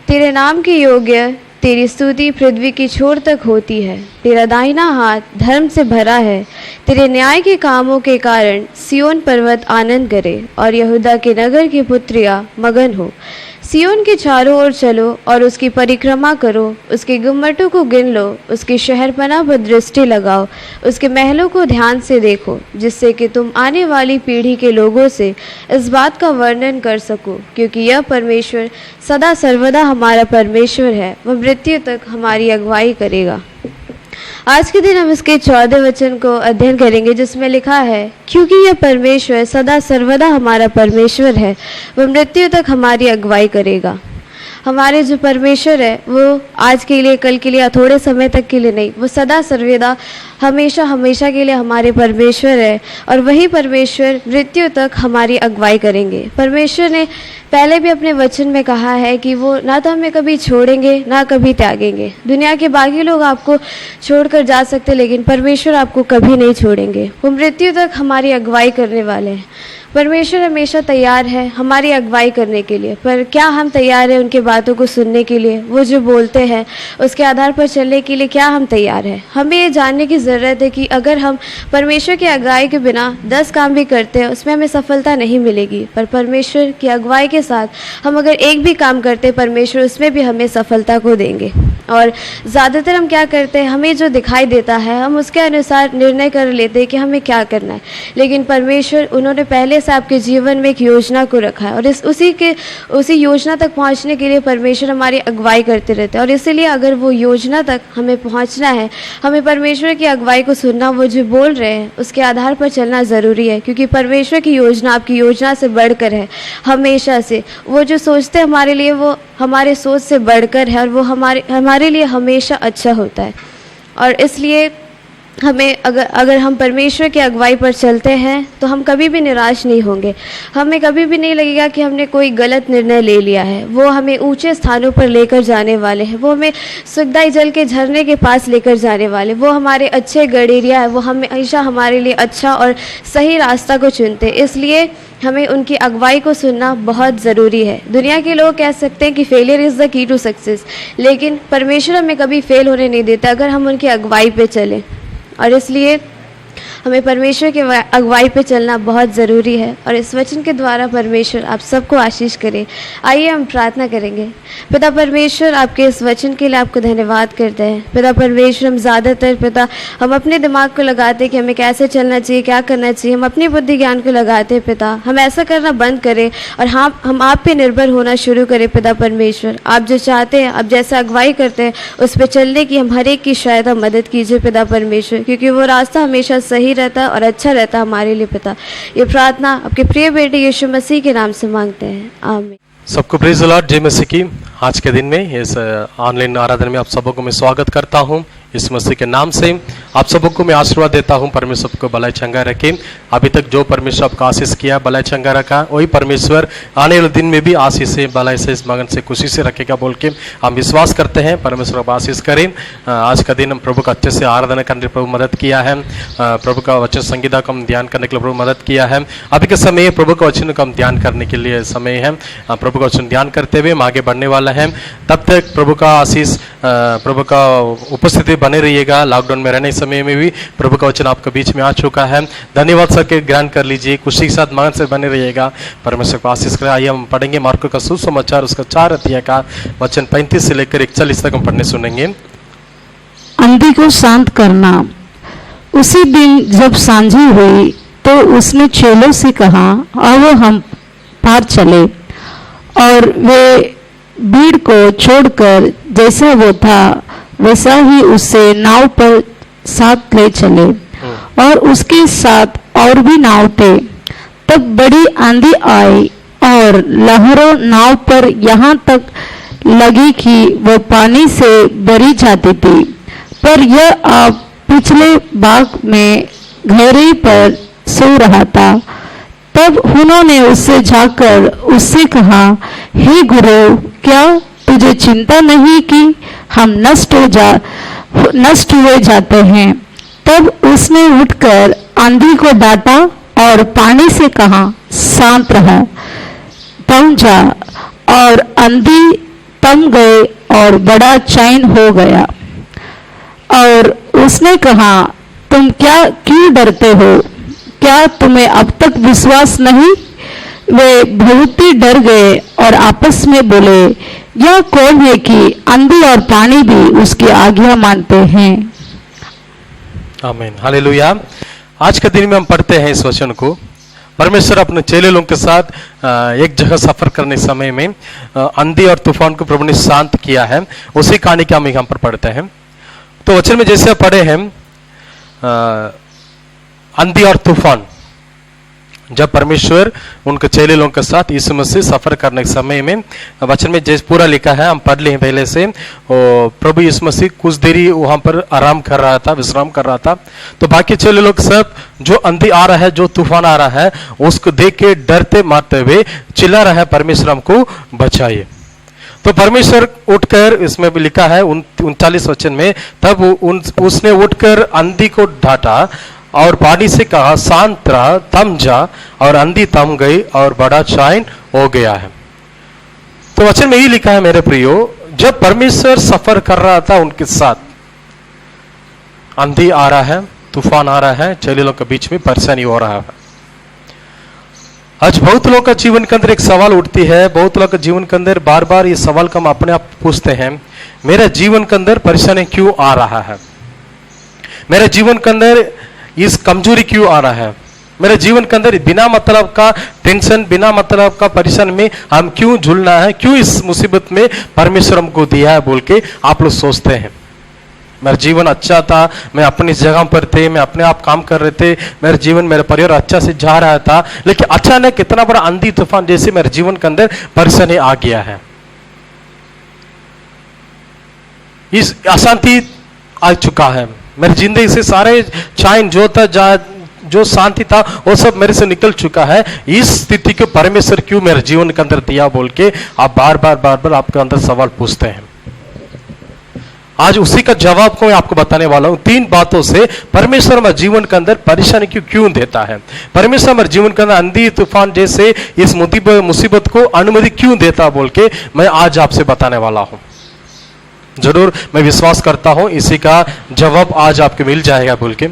तेरे नाम के योग्य तेरी स्तुति पृथ्वी की छोर तक होती है। तेरा दाहिना हाथ धर्म से भरा है। तेरे न्याय के कामों के कारण सियोन पर्वत आनंद करे और यहूदा के नगर की पुत्रियां मगन हो। सियोन के चारों ओर चलो और उसकी परिक्रमा करो, उसके गुम्मटों को गिन लो, उसकी शहरपनाह पर दृष्टि लगाओ, उसके महलों को ध्यान से देखो, जिससे कि तुम आने वाली पीढ़ी के लोगों से इस बात का वर्णन कर सको, क्योंकि यह परमेश्वर सदा सर्वदा हमारा परमेश्वर है, वह मृत्यु तक हमारी अगुवाई करेगा। आज के दिन हम इसके 14 वचन को अध्ययन करेंगे, जिसमें लिखा है, क्योंकि यह परमेश्वर सदा सर्वदा हमारा परमेश्वर है, वह मृत्यु तक हमारी अगुवाई करेगा। हमारे जो परमेश्वर है वो आज के लिए, कल के लिए या थोड़े समय तक के लिए नहीं, वो सदा सर्वदा हमेशा हमेशा के लिए हमारे परमेश्वर है और वही परमेश्वर मृत्यु तक हमारी अगुवाई करेंगे। परमेश्वर ने पहले भी अपने वचन में कहा है कि वो ना तो हमें कभी छोड़ेंगे ना कभी त्यागेंगे। दुनिया के बाकी लोग आपको छोड़कर जा सकते, लेकिन परमेश्वर आपको कभी नहीं छोड़ेंगे। वो मृत्यु तक हमारी अगुवाई करने वाले हैं। परमेश्वर हमेशा तैयार है हमारी अगुवाई करने के लिए, पर क्या हम तैयार हैं उनकी बातों को सुनने के लिए? वो जो बोलते हैं उसके आधार पर चलने के लिए क्या हम तैयार हैं? हमें ये जानने की ज़रूरत है कि अगर हम परमेश्वर की अगुवाई के बिना 10 काम भी करते हैं उसमें हमें सफलता नहीं मिलेगी, पर परमेश्वर की अगुवाई के साथ हम अगर एक भी काम करते हैं परमेश्वर उसमें भी हमें सफलता को देंगे। और ज़्यादातर हम क्या करते हैं, हमें जो दिखाई देता है हम उसके अनुसार निर्णय कर लेते हैं कि हमें क्या करना है, लेकिन परमेश्वर उन्होंने पहले से आपके जीवन में एक योजना को रखा है और उसी योजना तक पहुंचने के लिए परमेश्वर हमारी अगुवाई करते रहते हैं। और इसीलिए अगर वो योजना तक हमें पहुंचना है, हमें परमेश्वर की अगुवाई को सुनना, वो जो बोल रहे हैं उसके आधार पर चलना ज़रूरी है, क्योंकि परमेश्वर की योजना आपकी योजना से बढ़कर है हमेशा से। वो जो सोचते हैं हमारे लिए वो हमारे सोच से बढ़कर है और वो हमारे लिए हमेशा अच्छा होता है। और इसलिए हमें अगर हम परमेश्वर की अगुवाई पर चलते हैं तो हम कभी भी निराश नहीं होंगे। हमें कभी भी नहीं लगेगा कि हमने कोई गलत निर्णय ले लिया है। वो हमें ऊंचे स्थानों पर लेकर जाने वाले हैं, वो हमें सुखदाई जल के झरने के पास लेकर जाने वाले, वो हमारे अच्छे गडेरिया है, वो हमेशा हमारे लिए अच्छा और सही रास्ता को चुनते। इसलिए हमें उनकी अगुवाई को सुनना बहुत ज़रूरी है। दुनिया के लोग कह सकते हैं कि failure is the key to success, लेकिन परमेश्वर हमें कभी फेल होने नहीं देता अगर हम उनकी अगुवाई पे चलें। और इसलिए हमें परमेश्वर के अगुवाई पे चलना बहुत ज़रूरी है और इस वचन के द्वारा परमेश्वर आप सबको आशीष करे। आइए हम प्रार्थना करेंगे। पिता परमेश्वर, आपके इस वचन के लिए आपको धन्यवाद करते हैं। पिता परमेश्वर, हम ज़्यादातर पिता हम अपने दिमाग को लगाते हैं कि हमें कैसे चलना चाहिए, क्या करना चाहिए, हम अपनी बुद्धि ज्ञान को लगाते हैं। पिता हम ऐसा करना बंद करें और हाँ, हम आप पे निर्भर होना शुरू करें। पिता परमेश्वर, आप जो चाहते हैं, आप जैसे अगुवाई करते हैं उस पर चलने की हम हर एक की सहायता मदद कीजिए पिता परमेश्वर, क्योंकि वो रास्ता हमेशा सही रहता है और अच्छा रहता है हमारे लिए। पिता ये प्रार्थना आपके प्रिय बेटे यीशु मसीह के नाम से मांगते हैं, आमीन। सबको प्रेज द लॉर्ड, जय मसीह की। आज के दिन में इस ऑनलाइन आराधना में आप सबको मैं स्वागत करता हूं। इस मसीह के नाम से आप सबको मैं आशीर्वाद देता हूं। परमेश्वर को भलाई चंगा रखे। अभी तक जो परमेश्वर आपको आशीष किया, भलाई चंगा रखा, वही परमेश्वर आने वाले दिन में भी आशीष से, भलाई से, इस मगन से, खुशी से रखेगा बोल के हम विश्वास करते हैं। परमेश्वर आप आशीष करें। आज का दिन हम प्रभु का अच्छे से आराधना करने के प्रभु मदद किया है। प्रभु का वचन संगीता को हम ध्यान करने के लिए प्रभु मदद किया है। अभी के समय प्रभु का वचन को हम ध्यान करने के लिए समय है। प्रभु का वचन ध्यान करते हुए हम आगे बढ़ने वाला है। तब तक प्रभु का आशीष, प्रभु का उपस्थिति बने रहिएगा। लॉकडाउन में रहने समय में भी प्रभु का वचन आपके बीच में आ चुका है। धन्यवाद सबके ग्रहण कर लीजिए, खुशी के साथ मगन से बने रहिएगा। परमेश्वर को आशीष करें। आइए हम पढ़ेंगे मार्को का सुसमाचार, उसका 4 अध्याय का वचन 35 से लेकर 41 तक हम पढ़ने सुनेंगे। आंधी को शांत करना। उसी दिन जब सांझी हुई तो उसने चेलों से कहा, आओ हम पार चले। और वे भीड़ को छोड़कर जैसा वो था वैसा ही उससे नाव पर साथ ले चले और उसके साथ और भी नाव थे। तब बड़ी आंधी आई और लहरों नाव पर यहाँ तक लगी कि वो पानी से भरी जाती थी। पर यह आप पिछले बाग में घेरे पर सो रहा था। तब उन्होंने उससे जाकर उससे कहा, हे गुरु, क्या तुझे चिंता नहीं कि हम नष्ट हुए जाते हैं? तब उसने उठकर आंधी को डांटा और पानी से कहा, शांत रह, थम जा। और आंधी थम गए और बड़ा चैन हो गया। और उसने कहा, तुम क्यों डरते हो? क्या तुम्हें अब तक विश्वास नहीं? वे बहुत ही डर गए और आपस में बोले, यह कौन है कि आंधी और पानी भी उसकी आज्ञा मानते हैं। आमीन, हालेलुया। आज के दिन में हम पढ़ते हैं इस वचन को। परमेश्वर अपने चेले लोगों के साथ एक जगह सफर करने समय में आंधी और तूफान को प्रभु ने शांत किया है। उसी कहानी का हम यहाँ पर पढ़ते हैं। तो वचन में जैसे पढ़े हैं, आंधी और तूफान, जब परमेश्वर उनके चेले लोगों के साथ यीशु मसीह सफर करने के समय में, वचन में जैसे पूरा लिखा है, हम पढ़ लिए हैं पहले से। प्रभु यीशु मसीह कुछ देरी वहां पर आराम कर रहा था, विश्राम कर रहा था। तो बाकी चेले लोग सब जो आंधी आ रहा है, जो तूफान आ रहा है, उसको देख के डरते मारते हुए चिल्ला रहा है, परमेश्वर हमको बचाइए। तो परमेश्वर उठकर, इसमें भी लिखा है 39 वचन में, तब उसने उठकर आंधी को डांटा और पानी से कहा, शांत रहा, थम जा। और आंधी थम गई और बड़ा चैन हो गया है। तो वचन में ही लिखा है मेरे प्रियो, जब परमेश्वर सफर कर रहा था उनके साथ, आंधी आ रहा है, तूफान आ रहा है, चेले लोग के बीच में परेशानी हो रहा है। आज बहुत लोगों का जीवन के अंदर एक सवाल उठती है, बहुत लोगों के जीवन के अंदर बार बार ये सवाल का हम अपने आप पूछते हैं, मेरा जीवन के अंदर परेशानी क्यों आ रहा है? मेरे जीवन के अंदर इस कमजोरी क्यों आ रहा है? मेरे जीवन के अंदर बिना मतलब का टेंशन, बिना मतलब का परेशान में हम क्यों झूलना है? क्यों इस मुसीबत में परमेश्वर हमको दिया है बोल के आप लोग सोचते हैं। मेरा जीवन अच्छा था, मैं अपनी जगह पर थे, मैं अपने आप काम कर रहे थे, मेरा जीवन, मेरा परिवार अच्छा से जा रहा था, लेकिन अचानक कितना बड़ा आंधी तूफान जैसे मेरे जीवन के अंदर परेशानी आ गया है। इस अशांति आ चुका है मेरी जिंदगी से, सारे चैन जो था, जो शांति था, वो सब मेरे से निकल चुका है। इस स्थिति को परमेश्वर क्यों मेरे जीवन के अंदर दिया बोल के आप बार बार आपके अंदर सवाल पूछते हैं। आज उसी का जवाब को मैं आपको बताने वाला हूं। 3 बातों से परमेश्वर हमारे जीवन के अंदर परेशानी क्यों देता है, परमेश्वर हमारे जीवन के अंदर आंधी तूफान जैसे इस मुसीबत को अनुमति क्यों देता बोल के मैं आज आपसे बताने वाला हूं। जरूर मैं विश्वास करता हूं इसी का जवाब आज आपको मिल जाएगा बोल के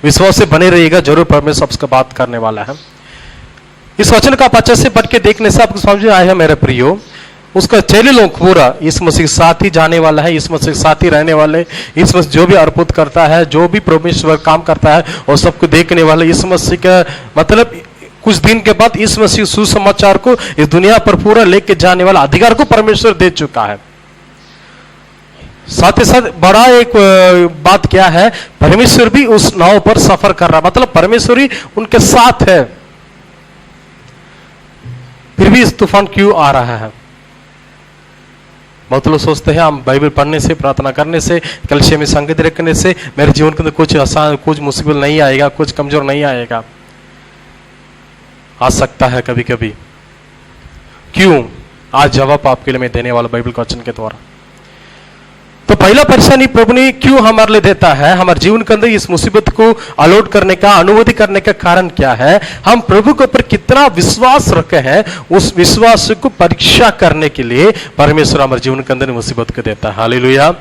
विश्वास से बने रहिएगा। जरूर परमेश्वर आपसे बात करने वाला है। इस वचन का आप अच्छे से पढ़ के देखने से आपको समझ में आएगा मेरे प्रियो, उसका चेले लोग पूरा इस मसीह के साथ ही जाने वाला है, इस मसीह के साथ ही रहने वाले, इस मसीह जो भी अर्पित करता है, जो भी परमेश्वर काम करता है, और सबको देखने वाले इस मसीह का मतलब कुछ दिन के बाद इस मसीह सुसमाचार को इस दुनिया पर पूरा लेके जाने वाला अधिकार को परमेश्वर दे चुका है। साथ ही साथ बड़ा एक बात क्या है, परमेश्वर भी उस नाव पर सफर कर रहा है, मतलब परमेश्वर ही उनके साथ है। फिर भी इस तूफान क्यों आ रहा है? बहुत लोग सोचते हैं हम बाइबल पढ़ने से, प्रार्थना करने से, कलीसिया में संगति रखने से मेरे जीवन के अंदर कुछ आसान, कुछ मुसीबत नहीं आएगा, कुछ कमजोर नहीं आएगा। आ सकता है कभी कभी। क्यों? आज जवाब आपके लिए मैं देने वाला बाइबल के वचन के द्वारा। तो पहला परेशानी प्रभु ने क्यों हमारे लिए देता है, हमारे जीवन के अंदर इस मुसीबत को अलॉट करने का, अनुमति करने का कारण क्या है? हम प्रभु के ऊपर कितना विश्वास रखे हैं, उस विश्वास को परीक्षा करने के लिए परमेश्वर हमारे जीवन के अंदर मुसीबत को देता है। हालेलुया।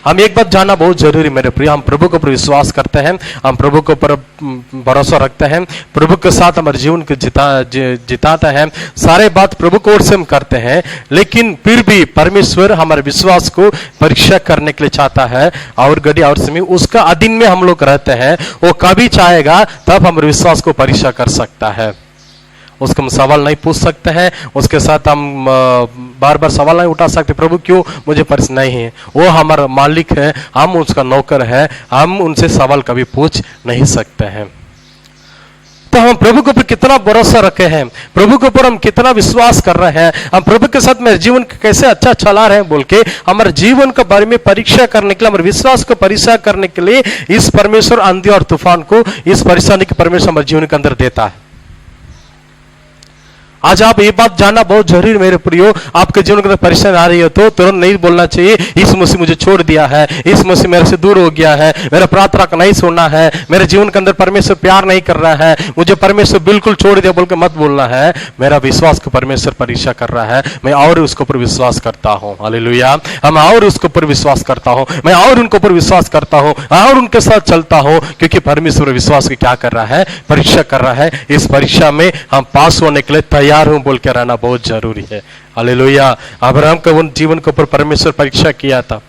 हम एक बात जानना बहुत जरूरी मेरे प्रिय, हम प्रभु के ऊपर विश्वास करते हैं, हम प्रभु के ऊपर भरोसा रखते हैं, प्रभु के साथ हमारे जीवन को जिताते हैं, सारे बात प्रभु की ओर से हम करते हैं, लेकिन फिर भी परमेश्वर हमारे विश्वास को परीक्षा करने के लिए चाहता है। और घड़ी और समय उसका अधीन में हम लोग रहते हैं, वो कभी चाहेगा तब हमारे विश्वास को परीक्षा कर सकता है। उसको हम सवाल नहीं पूछ सकते हैं, उसके साथ हम बार बार सवाल नहीं उठा सकते, प्रभु क्यों मुझे परेशान नहीं है। वो हमारा मालिक है, हम उसका नौकर है, हम उनसे सवाल कभी पूछ नहीं सकते हैं। तो हम प्रभु के ऊपर कितना भरोसा रखे हैं, प्रभु के ऊपर हम कितना विश्वास कर रहे हैं, हम प्रभु के साथ मेरे जीवन कैसे अच्छा चला रहे हैं बोल के हमारे जीवन के बारे में परीक्षा करने के लिए, हमारे विश्वास को परीक्षा करने के लिए इस परमेश्वर आंधी और तूफान को, इस परेशानी के परमेश्वर हमारे जीवन के अंदर देता है। आज आप ये बात जानना बहुत जरूरी है मेरे प्रियो। आपके जीवन के अंदर परेशानी आ रही है तो तुरंत नहीं बोलना चाहिए इस मसीह मुझे छोड़ दिया है, इस मसीह मेरे से दूर हो गया है, मेरा प्रार्थना का नहीं सुनना है, मेरे जीवन के अंदर परमेश्वर प्यार नहीं कर रहा है, मुझे परमेश्वर बिल्कुल छोड़ दिया बोल के मत बोलना है। मेरा विश्वास को परमेश्वर परीक्षा कर रहा है, मैं और उसके ऊपर विश्वास करता हूँ। हालेलुया। मैं और उसके ऊपर विश्वास करता हूँ, मैं और उनके ऊपर विश्वास करता हूँ और उनके साथ चलता हूँ, क्योंकि परमेश्वर विश्वास को क्या कर रहा है? परीक्षा कर रहा है। इस परीक्षा में हम पास होने के लिए तैयार हूं बोल के रहना बहुत जरूरी है। हालेलुया। अब्राहम के उन जीवन के ऊपर परमेश्वर परीक्षा किया था।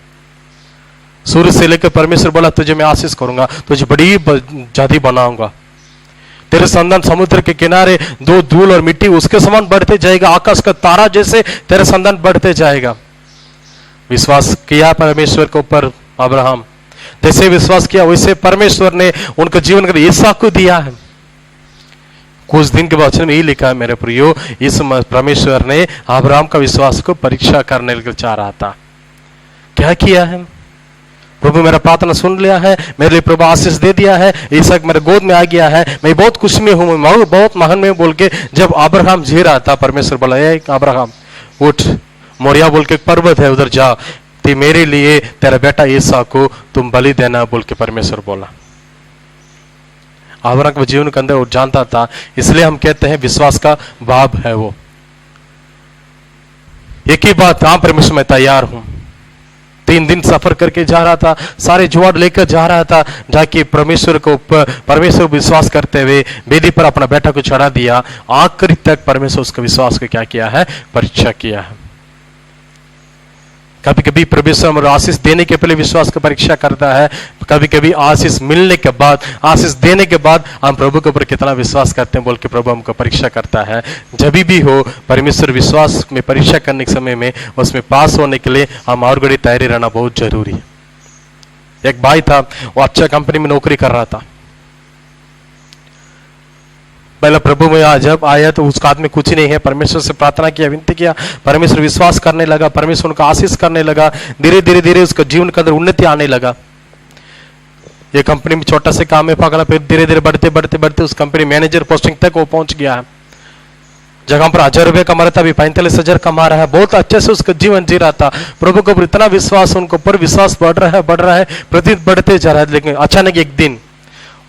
सूर्य से लेकर परमेश्वर बोला तुझे मैं आशीष करूंगा, तुझे बड़ी जाति बनाऊंगा, तेरे संतान समुद्र के किनारे दो धूल और मिट्टी उसके समान बढ़ते जाएगा, आकाश का तारा जैसे तेरे संतान बढ़ते जाएगा। विश्वास किया परमेश्वर के ऊपर अब्राहम, जैसे विश्वास किया वैसे परमेश्वर ने उनके जीवन के इसहाक को दिया है। कुछ दिन के वचन में यही लिखा है मेरे प्रियो, इस परमेश्वर ने अब्राहम का विश्वास को परीक्षा करने के लिए चाह रहा था। क्या किया है? प्रभु मेरा प्रार्थना सुन लिया है, मेरे लिए प्रभु आशीष दे दिया है, इसहाक मेरे गोद में आ गया है, मैं बहुत खुशी में हूं, मैं बहुत महान में बोल के जब अब्राहम जी रहा था, परमेश्वर बोला अब्राहम उठ, मोरिया बोल के एक पर्वत है उधर जा, ते मेरे लिए तेरा बेटा इसहाक को तुम बलि देना बोल के परमेश्वर बोला। अब्राहम के जीवन के अंदर वो जानता था, इसलिए हम कहते हैं विश्वास का बाप है वो। एक ही बात, हाँ परमेश्वर मैं तैयार हूं। 3 दिन सफर करके जा रहा था, सारे जुआड़ लेकर जा रहा था, जाके परमेश्वर को विश्वास करते हुए वेदी पर अपना बेटा को चढ़ा दिया। आखिरी तक परमेश्वर उसका विश्वास को क्या किया है? परीक्षा किया है। कभी कभी परमेश्वर हमारे आशीष देने के पहले विश्वास की परीक्षा करता है, कभी कभी आशीष मिलने के बाद, आशीष देने के बाद हम प्रभु के ऊपर कितना विश्वास करते हैं बोल के प्रभु हमको परीक्षा करता है। जब भी हो परमेश्वर विश्वास में परीक्षा करने के समय में उसमें पास होने के लिए हम और बड़ी तैयारी रहना बहुत जरूरी है। एक भाई था, वो अच्छा कंपनी में नौकरी कर रहा था। पहले प्रभु में जब आया तो उसका आदमी कुछ नहीं है, परमेश्वर से प्रार्थना किया, विनती किया, परमेश्वर विश्वास करने लगा, परमेश्वर उनका आशीष करने लगा, धीरे धीरे धीरे उसका जीवन के अंदर उन्नति आने लगा। ये कंपनी में छोटा से काम में पकड़ा, फिर धीरे धीरे बढ़ते बढ़ते बढ़ते उस कंपनी मैनेजर पोस्टिंग तक वो पहुंच गया है। जगह पर 1000 रुपये कमा रहा था, अभी 45,000 कमा रहा है। बहुत अच्छे से उसका जीवन जी रहा था। प्रभु के ऊपर इतना विश्वास, उनके ऊपर विश्वास बढ़ रहा है, प्रतिदिन बढ़ते जा रहा है। लेकिन अचानक एक दिन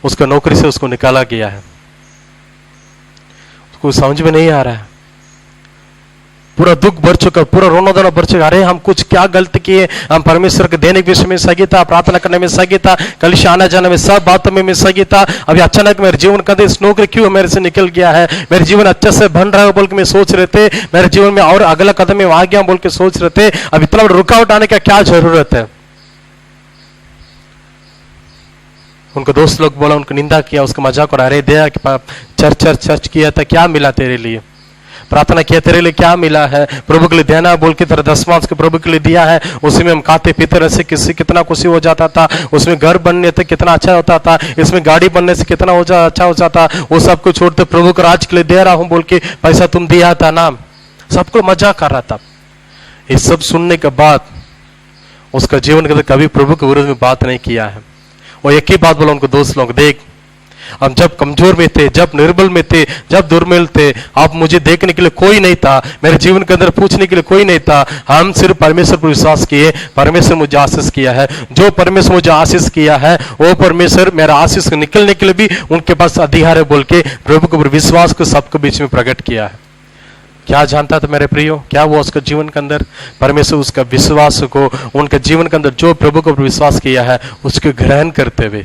उसका नौकरी से उसको निकाला गया है। कुछ समझ में नहीं आ रहा है, पूरा दुख भर चुका, पूरा रोना धोना भर चुका। अरे हम कुछ क्या गलती किए? हम परमेश्वर के देने के विषय में सही था, प्रार्थना करने में सही था, कलिश आना जाने में, सब बातों में सही था। अभी अचानक मेरे जीवन का इस नौकरी क्यों मेरे से निकल गया है? मेरे जीवन अच्छे से बन रहा है बोल के मैं सोच रहे थे, मेरे जीवन में और अगला कदम में आ गया बोल के सोच रहे थे। अब इतना बड़ा रुकावट आने का क्या जरूरत है? उनको दोस्त लोग बोला, उनको निंदा किया, उसका मजाक उड़ा, अरे दया कि चर्च किया था, क्या मिला तेरे लिए? प्रार्थना किया, तेरे लिए क्या मिला है? प्रभु के लिए देना बोल के तेरा दसवांश के प्रभु के लिए दिया है, उसी में हम खाते पीते रहे से किसी कितना खुशी हो जाता था, उसमें घर बनने से कितना अच्छा होता था, इसमें गाड़ी बनने से कितना अच्छा हो जाता, वो सब कुछ छोड़ते प्रभु के राज के लिए दे रहा हूं बोल के पैसा तुम दिया था ना। सबको मजाक कर रहा था। ये सब सुनने के बाद उसका जीवन के अंदर कभी प्रभु के विरोध में बात नहीं किया है। वो एक ही बात बोला उनको दोस्त लोग, देख हम जब कमजोर में थे, जब निर्बल में थे, जब दुर्मिल थे, अब मुझे देखने के लिए कोई नहीं था, मेरे जीवन के अंदर पूछने के लिए कोई नहीं था। हम सिर्फ परमेश्वर पर विश्वास किए, परमेश्वर मुझे आशीष किया है। जो परमेश्वर मुझे आशीष किया है वो परमेश्वर मेरा आशीष निकलने के लिए भी उनके पास अधिकार है बोल के प्रभु के ऊपर विश्वास को सबके बीच में प्रकट किया है। क्या जानता था मेरे प्रियो? क्या वो उसका जीवन के अंदर परमेश्वर उसका विश्वास को, उनके जीवन के अंदर जो प्रभु को विश्वास किया है उसको ग्रहण करते हुए,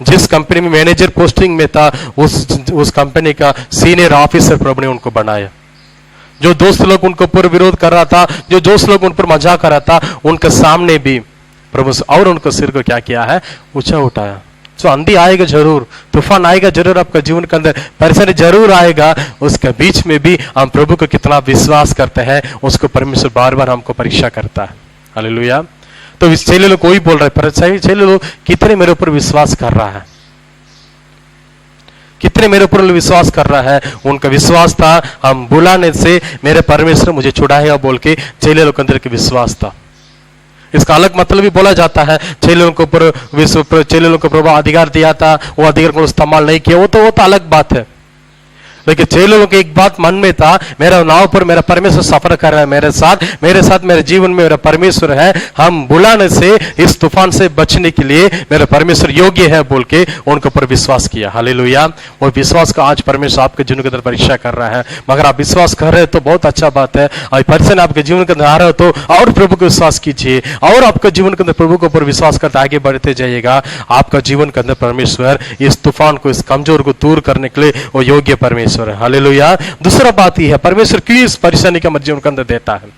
जिस कंपनी में मैनेजर पोस्टिंग में था उस कंपनी का सीनियर ऑफिसर प्रभु ने उनको बनाया। जो दोस्त लोग उनको ऊपर विरोध कर रहा था, जो दोस्त लोग उन पर मजाक कर रहा था, उनके सामने भी प्रभु और उनको सिर को क्या किया है? ऊंचा उठाया। तो आंधी आएगा जरूर, तूफान आएगा जरूर, आपका जीवन के अंदर परेशानी जरूर आएगा, उसके बीच में भी हम प्रभु को कितना विश्वास करते हैं उसको परमेश्वर बार बार हमको परीक्षा करता है। हालेलुया। तो इस चेले लोग कोई बोल रहे, पर चेले लोग कितने मेरे ऊपर विश्वास कर रहा है, कितने मेरे ऊपर विश्वास कर रहा है। उनका विश्वास था हम बुलाने से मेरे परमेश्वर मुझे छुड़ाएगा बोल के चेले लोग के अंदर के विश्वास था। इसका अलग मतलब भी बोला जाता है, चेले लोग को प्रभु अधिकार दिया था, वो अधिकार को इस्तेमाल नहीं किया, वो तो अलग बात है। लेकिन 6 लोगों के एक बात मन में था, मेरा नाव पर मेरा परमेश्वर सफर कर रहा है, मेरे साथ मेरे जीवन में मेरा परमेश्वर है, हम बुलाने से इस तूफान से बचने के लिए मेरा परमेश्वर योग्य है बोल के उनके ऊपर विश्वास किया। हालेलुया। वो विश्वास का आज परमेश्वर आपके जीवन के अंदर परीक्षा कर रहा है। मगर आप विश्वास कर रहे हो तो बहुत अच्छा बात है, और पर्सन आपके जीवन के अंदर आ रहे हो तो और प्रभु को विश्वास कीजिए, और आपका जीवन के अंदर प्रभु के ऊपर विश्वास करते आगे बढ़ते जाइएगा। आपका जीवन के अंदर परमेश्वर इस तूफान को, इस कमजोर को दूर करने के लिए वो योग्य परमेश्वर है। हालेलुया। दूसरा बात यह है, परमेश्वर क्यों इस परेशानी का हमारे जीवन के अंदर देता है?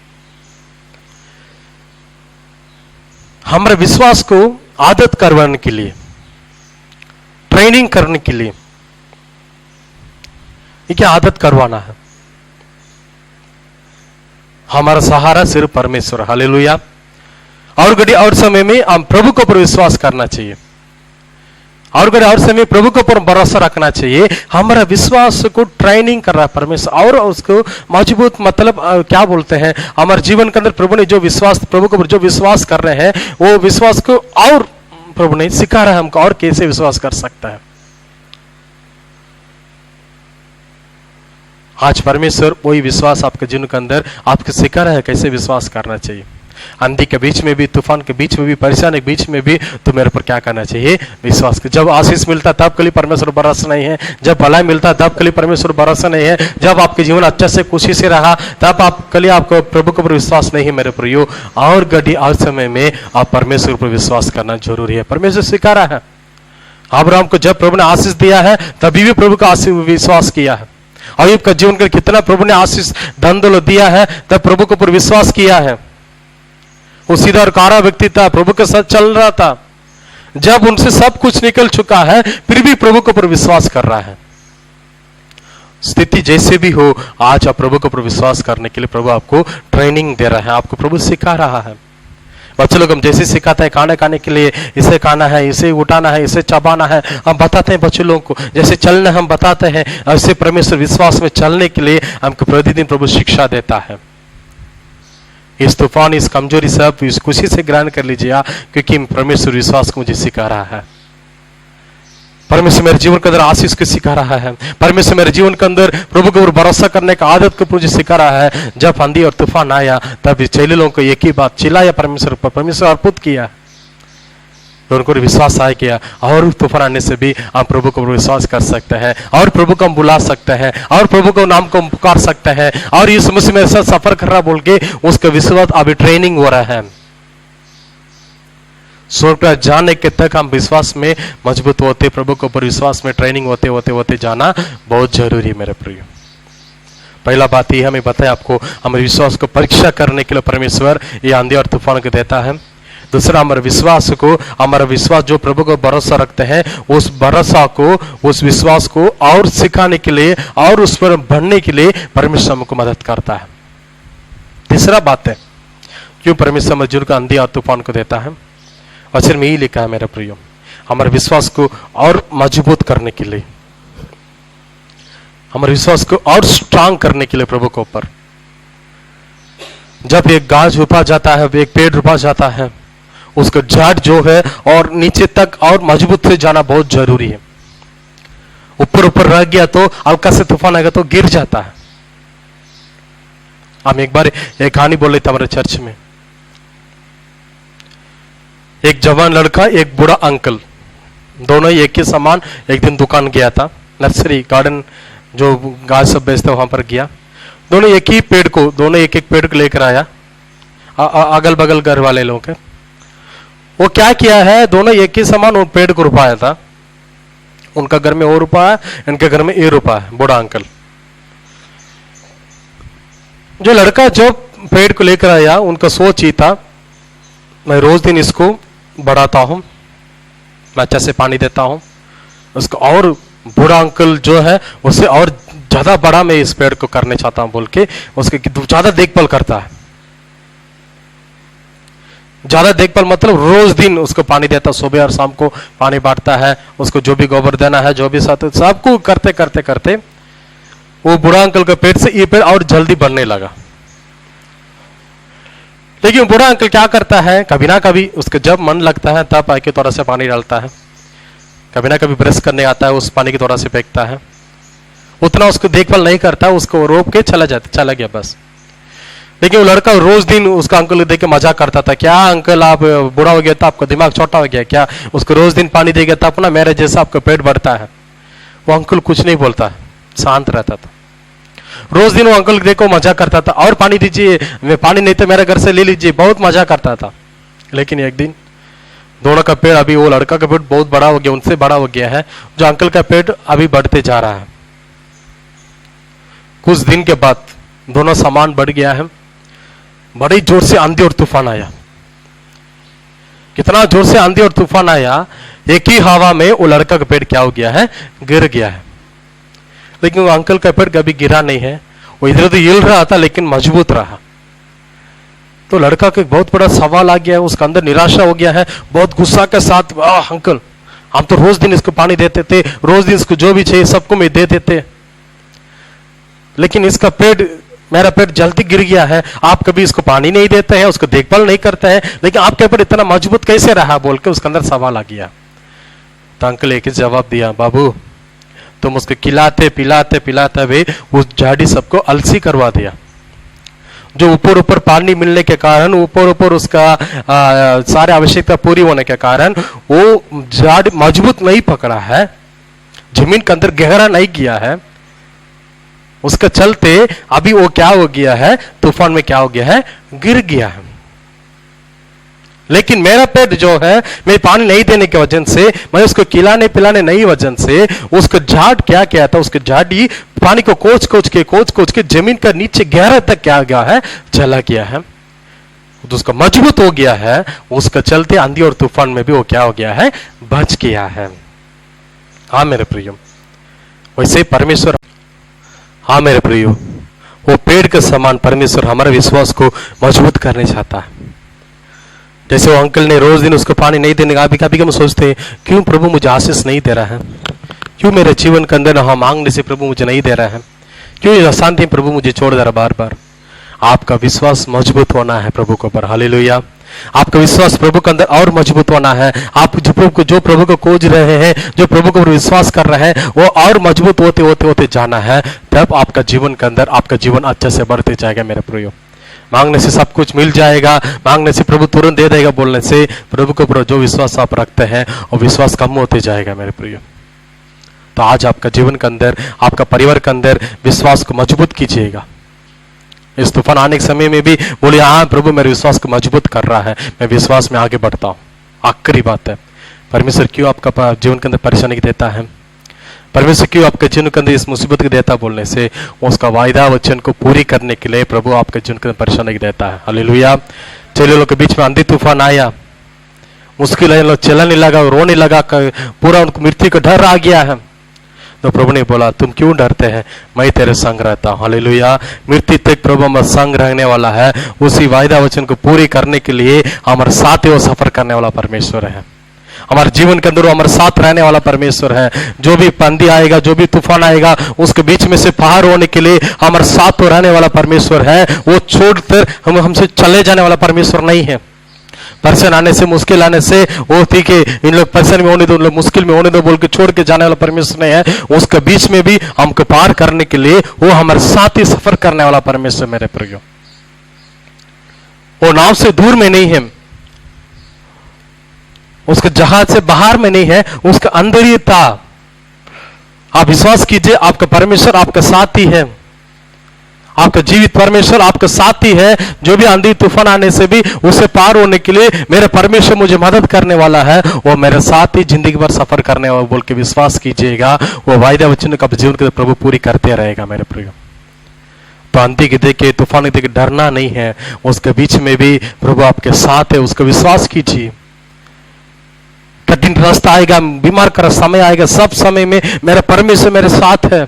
हमारे विश्वास को आदत करवाने के लिए, ट्रेनिंग करने के लिए। ये क्या आदत करवाना है? हमारा सहारा सिर्फ परमेश्वर। हालेलुया। और घड़ी और समय में हम प्रभु के ऊपर विश्वास करना चाहिए, और घड़ी और समय प्रभु के ऊपर भरोसा रखना चाहिए। हमारा विश्वास को ट्रेनिंग कर रहा है परमेश्वर, और उसको मजबूत, मतलब क्या बोलते हैं, हमारे जीवन के अंदर प्रभु ने जो विश्वास, प्रभु के ऊपर जो विश्वास कर रहे हैं, वो विश्वास को और प्रभु ने सिखा रहा है हमको, और कैसे विश्वास कर सकता है। आज परमेश्वर वही विश्वास आपके जीवन के अंदर आपको सिखा रहा है कैसे विश्वास करना चाहिए। आंधी के बीच में भी, तूफान के बीच में भी, परेशानी के बीच में भी तो मेरे पर क्या करना चाहिए? विश्वास। जब आशीष मिलता तब के लिए परमेश्वर भरोसा नहीं है, जब भलाई मिलता तब के लिए परमेश्वर भरोसा नहीं है, जब आपके जीवन अच्छा से खुशी से रहा तब आपके लिए आपको प्रभु के ऊपर विश्वास नहीं है मेरे प्रियो। और घड़ी और समय में आप परमेश्वर पर विश्वास करना जरूरी है। परमेश्वर सिखा रहा है। अब्राहम को जब प्रभु ने आशीष दिया है तभी भी प्रभु का विश्वास किया है। अय्यूब का जीवन का कितना प्रभु ने आशीष धन दौलत दिया है, तब प्रभु के ऊपर विश्वास किया है। वो सीधा और कारा व्यक्ति था, प्रभु के साथ चल रहा था। जब उनसे सब कुछ निकल चुका है फिर भी प्रभु के ऊपर विश्वास कर रहा है। स्थिति जैसे भी हो, आज आप प्रभु के ऊपर विश्वास करने के लिए प्रभु आपको ट्रेनिंग दे रहा है, आपको प्रभु सिखा रहा है। बच्चे लोग हम जैसे सिखाते हैं खाना खाने के लिए, इसे खाना है, इसे उठाना है, इसे चबाना है, हम बताते हैं बच्चे लोगों को, जैसे चलना हम बताते हैं, ऐसे परमेश्वर विश्वास में चलने के लिए हमको प्रतिदिन प्रभु शिक्षा देता है। इस तूफान, इस कमजोरी सब इस खुशी से ग्रहण कर लीजिए, क्योंकि परमेश्वर विश्वास को मुझे सिखा रहा है। परमेश्वर मेरे जीवन के अंदर आशीष को सिखा रहा है। परमेश्वर मेरे जीवन के अंदर प्रभु के ऊपर भरोसा करने का आदत को मुझे सिखा रहा है। जब आंधी और तूफान आया तब चेले लोगों को एक ही बात चिल्लाया परमेश्वर पर, परमेश्वर अर्पित किया, तो उनको विश्वास आ गया। और तूफान आने से भी हम प्रभु को विश्वास कर सकते हैं, और प्रभु को हम बुला सकते हैं, और प्रभु को नाम को पुकार सकते हैं, और इस मसीह मेरे साथ सफर कर रहा बोल के उसका विश्वास अभी ट्रेनिंग हो रहा है। स्वर्ग पर जाने के तक हम विश्वास में मजबूत होते, प्रभु के ऊपर विश्वास में ट्रेनिंग होते होते होते जाना बहुत जरूरी है मेरे प्रिय। पहला बात ये हमें बताया आपको, हमारे विश्वास को परीक्षा करने के लिए परमेश्वर ये आंधी और तूफान को देता है। दूसरा, हमारे विश्वास को, हमारा विश्वास जो प्रभु को भरोसा रखते हैं, उस भरोसा को, उस विश्वास को और सिखाने के लिए और उस पर बढ़ने के लिए परमेश्वर हमको मदद करता है। तीसरा बात है, क्यों परमेश्वर मजदूर का आंधी और तूफान को देता है? वचन में ही लिखा है मेरे प्रियो, हमारे विश्वास को और मजबूत करने के लिए, हमारे विश्वास को और स्ट्रांग करने के लिए प्रभु के ऊपर। जब एक गाछ रोपा जाता है, एक पेड़ रोपा जाता है, उसका झाड़ जो है और नीचे तक और मजबूत से जाना बहुत जरूरी है। ऊपर ऊपर रह गया तो हल्का से तूफान आएगा तो गिर जाता है। हम एक बार एक कहानी बोल रहे थे हमारे चर्च में। एक जवान लड़का, एक बूढ़ा अंकल, दोनों ही एक ही समान एक दिन दुकान गया था, नर्सरी गार्डन जो गाछ सब बेचते वहां पर गया। दोनों एक ही पेड़ को, दोनों एक एक पेड़ को लेकर आया, अगल बगल घर वाले लोग हैं। वो क्या किया है, दोनों एक ही समान उन पेड़ को रुपाया था। उनका घर में वो रुपा है, इनके घर में ये रुपा है, बूढ़ा अंकल। जो लड़का जो पेड़ को लेकर आया, उनका सोच ही था, मैं रोज दिन इसको बढ़ाता हूं, मैं अच्छा से पानी देता हूं, उसको और बूढ़ा अंकल जो है उससे और ज्यादा बड़ा मैं इस पेड़ को करने चाहता हूं बोल के उसके ज्यादा देखभाल करता है। ज्यादा देखभाल मतलब रोज दिन उसको पानी देता, सुबह और शाम को पानी बांटता है, उसको जो भी गोबर देना है, जो भी साथ सबको करते करते करते वो बूढ़ा अंकल के पेड़ से ये पेड़ और जल्दी बढ़ने लगा। लेकिन बूढ़ा अंकल क्या करता है, कभी ना कभी उसके जब मन लगता है तब पाइप के द्वारा से पानी डालता है, कभी ना कभी ब्रश करने आता है, उस पानी के द्वारा से फेंकता है। उतना उसको देखभाल नहीं करता, उसको रोक के चला गया बस। लेकिन वो लड़का रोज दिन उसका अंकल को देख के मजाक करता था, क्या अंकल आप बूढ़ा हो गया था, आपका दिमाग छोटा हो गया क्या, उसको रोज दिन पानी दे गया था अपना, मेरे जैसा आपका पेट बढ़ता है। वो अंकल कुछ नहीं बोलता, शांत रहता था। रोज दिन वो अंकल देखो मजाक करता था, और पानी दीजिए, पानी नहीं तो मेरे घर से ले लीजिए, बहुत मजा करता था। लेकिन एक दिन दोनों का पेड़, अभी वो लड़का का पेड़ बहुत बड़ा हो गया, उनसे बड़ा हो गया है, जो अंकल का पेड़ अभी बढ़ते जा रहा है। कुछ दिन के बाद दोनों सामान बढ़ गया है, बड़ी जोर से आंधी और तूफान आया। कितना जोर से आंधी और तूफान आया, एक ही हवा में वो लड़का का पेड़ क्या हो गया है, गिर गया है। लेकिन वो अंकल का पेड़ कभी गिरा नहीं है, वो इधर उधर हिल रहा था लेकिन मजबूत रहा। तो लड़का का एक बहुत बड़ा सवाल आ गया है, उसका अंदर निराशा हो गया है, बहुत गुस्सा के साथ, अंकल हम तो रोज दिन इसको पानी देते थे, रोज दिन इसको जो भी चाहिए सबको मैं देते थे, लेकिन इसका पेड़, मेरा पेड़ जल्दी गिर गया है, आप कभी इसको पानी नहीं देते हैं, उसको देखभाल नहीं करते हैं, लेकिन आपके पेड़ इतना मजबूत कैसे रहा, बोल के उसके अंदर सवाल आ गया। तो अंकल एक ही जवाब दिया, बाबू तुम उसको खिलाते पिलाते पिलाते भी उस झाड़ी सबको अलसी करवा दिया। जो ऊपर ऊपर पानी मिलने के कारण, ऊपर ऊपर उसका सारे आवश्यकता पूरी होने के कारण वो झाड़ मजबूत नहीं पकड़ा है, जमीन के अंदर गहरा नहीं गया है, उसके चलते अभी वो क्या हो गया है, तूफान में क्या हो गया है, गिर गया है। लेकिन मेरा पेड़ जो है, मैं पानी नहीं देने की वजह से, मैं उसको खिलाने पिलाने नहीं वजह से, उसका झाड़ क्या किया था, उसके झाड़ी पानी को कोच कोच के जमीन का नीचे गहरा तक क्या गया है, चला गया है, तो उसका मजबूत हो गया है। उसका चलते आंधी और तूफान में भी वो क्या हो गया है, बच गया है। हाँ मेरे प्रियो, वैसे परमेश्वर, हाँ मेरे प्रियो, वो पेड़ के समान परमेश्वर हमारे विश्वास को मजबूत करने चाहता है। जैसे वो अंकल ने रोज दिन उसको पानी नहीं देने का, कभी हम सोचते हैं क्यों प्रभु मुझे आशीष नहीं दे रहा है, क्यों मेरे जीवन के अंदर हाँ मांगने से प्रभु मुझे नहीं दे रहा है, क्यों ये अशांति प्रभु मुझे छोड़ दे रहा बार बार। आपका विश्वास मजबूत होना है प्रभु के ऊपर, हालेलुया। आपका विश्वास प्रभु के अंदर और मजबूत होना है। आप जो प्रभु को खोज रहे हैं, जो प्रभु को विश्वास कर रहे हैं, वो और मजबूत होते होते होते जाना है, तब आपका जीवन के अंदर आपका जीवन अच्छे से बढ़ते जाएगा मेरे प्रियो। मांगने से सब कुछ मिल जाएगा, मांगने से प्रभु तुरंत दे देगा, बोलने से प्रभु के ऊपर जो विश्वास आप रखते हैं वो विश्वास कम होते जाएगा मेरे प्रियो। तो आज आपका जीवन के अंदर, आपका परिवार के अंदर विश्वास को मजबूत कीजिएगा। इस तूफान आने के समय में भी बोले, हाँ प्रभु मेरे विश्वास को मजबूत कर रहा है, मैं विश्वास में आगे बढ़ता हूँ। आखिरी बात है, परमेश्वर क्यों आपका जीवन के अंदर परेशानी देता है, परमेश्वर क्यों आपके जीवन के अंदर इस मुसीबत को देता, बोलने से उसका वायदा वचन को पूरी करने के लिए प्रभु आपके जीवन के अंदर परेशानी देता है। हालेलुया। चलिए लोग के बीच में आंधी तूफान आया, मुश्किल है, लोग चलने लगा, रोने लगा, पूरा उनको मृत्यु का डर आ गया है। तो प्रभु ने बोला, तुम क्यों डरते हैं, मैं तेरे संग रहता हूं। हालेलुया। मृत्यु तक प्रभु हमारे संग रहने वाला है, उसी वायदा वचन को पूरी करने के लिए हमारे साथ वो सफर करने वाला परमेश्वर है। हमारे जीवन के अंदर हमारे साथ रहने वाला परमेश्वर है। जो भी आंधी आएगा, जो भी तूफान आएगा, उसके बीच में से पार होने के लिए हमारे साथ तो रहने वाला परमेश्वर है। वो छोड़कर हमसे चले जाने वाला परमेश्वर नहीं है। परेशान आने से, मुश्किल आने से वो ठीक है, इन लोग परेशान में होने दो, लोग मुश्किल में होने दो बोल के छोड़ के जाने वाला परमेश्वर नहीं है। उसके बीच में भी हमको पार करने के लिए वो हमारे साथ ही सफर करने वाला परमेश्वर मेरे प्रियो। वो नाव से दूर में नहीं है, उसके जहाज से बाहर में नहीं है, उसके अंदर ही था। आप विश्वास कीजिए, आपका परमेश्वर आपका साथ ही है, आपका जीवित परमेश्वर आपका साथ ही है। जो भी आंधी तूफान आने से भी उसे पार होने के लिए मेरा परमेश्वर मुझे मदद करने वाला है, वो मेरे साथ ही जिंदगी भर सफर करने वाला बोल के विश्वास कीजिएगा। वो वायदा वचन का जीवन के प्रभु पूरी करते रहेगा मेरे प्रिय। तो आंधी के देखे, तूफान के देखे डरना नहीं है, उसके बीच में भी प्रभु आपके साथ है, उसका विश्वास कीजिए। कठिन रास्ता आएगा, बीमार का समय आएगा, सब समय में मेरा परमेश्वर मेरे साथ है।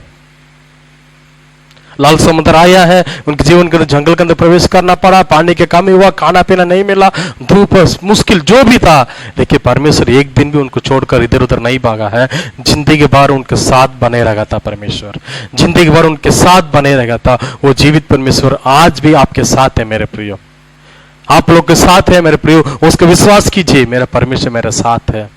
लाल समुद्र आया है, उनके जीवन के अंदर जंगल के अंदर प्रवेश करना पड़ा, पानी की कमी हुआ, खाना पीना नहीं मिला, धूप मुश्किल जो भी था, लेकिन परमेश्वर एक दिन भी उनको छोड़कर इधर उधर नहीं भागा है। जिंदगी भर उनके साथ बने रहा था परमेश्वर, जिंदगी भर उनके साथ बने रहा था। वो जीवित परमेश्वर आज भी आपके साथ है मेरे प्रियो, आप लोग के साथ है मेरे प्रियो। उसका विश्वास कीजिए, मेरा परमेश्वर मेरे साथ है।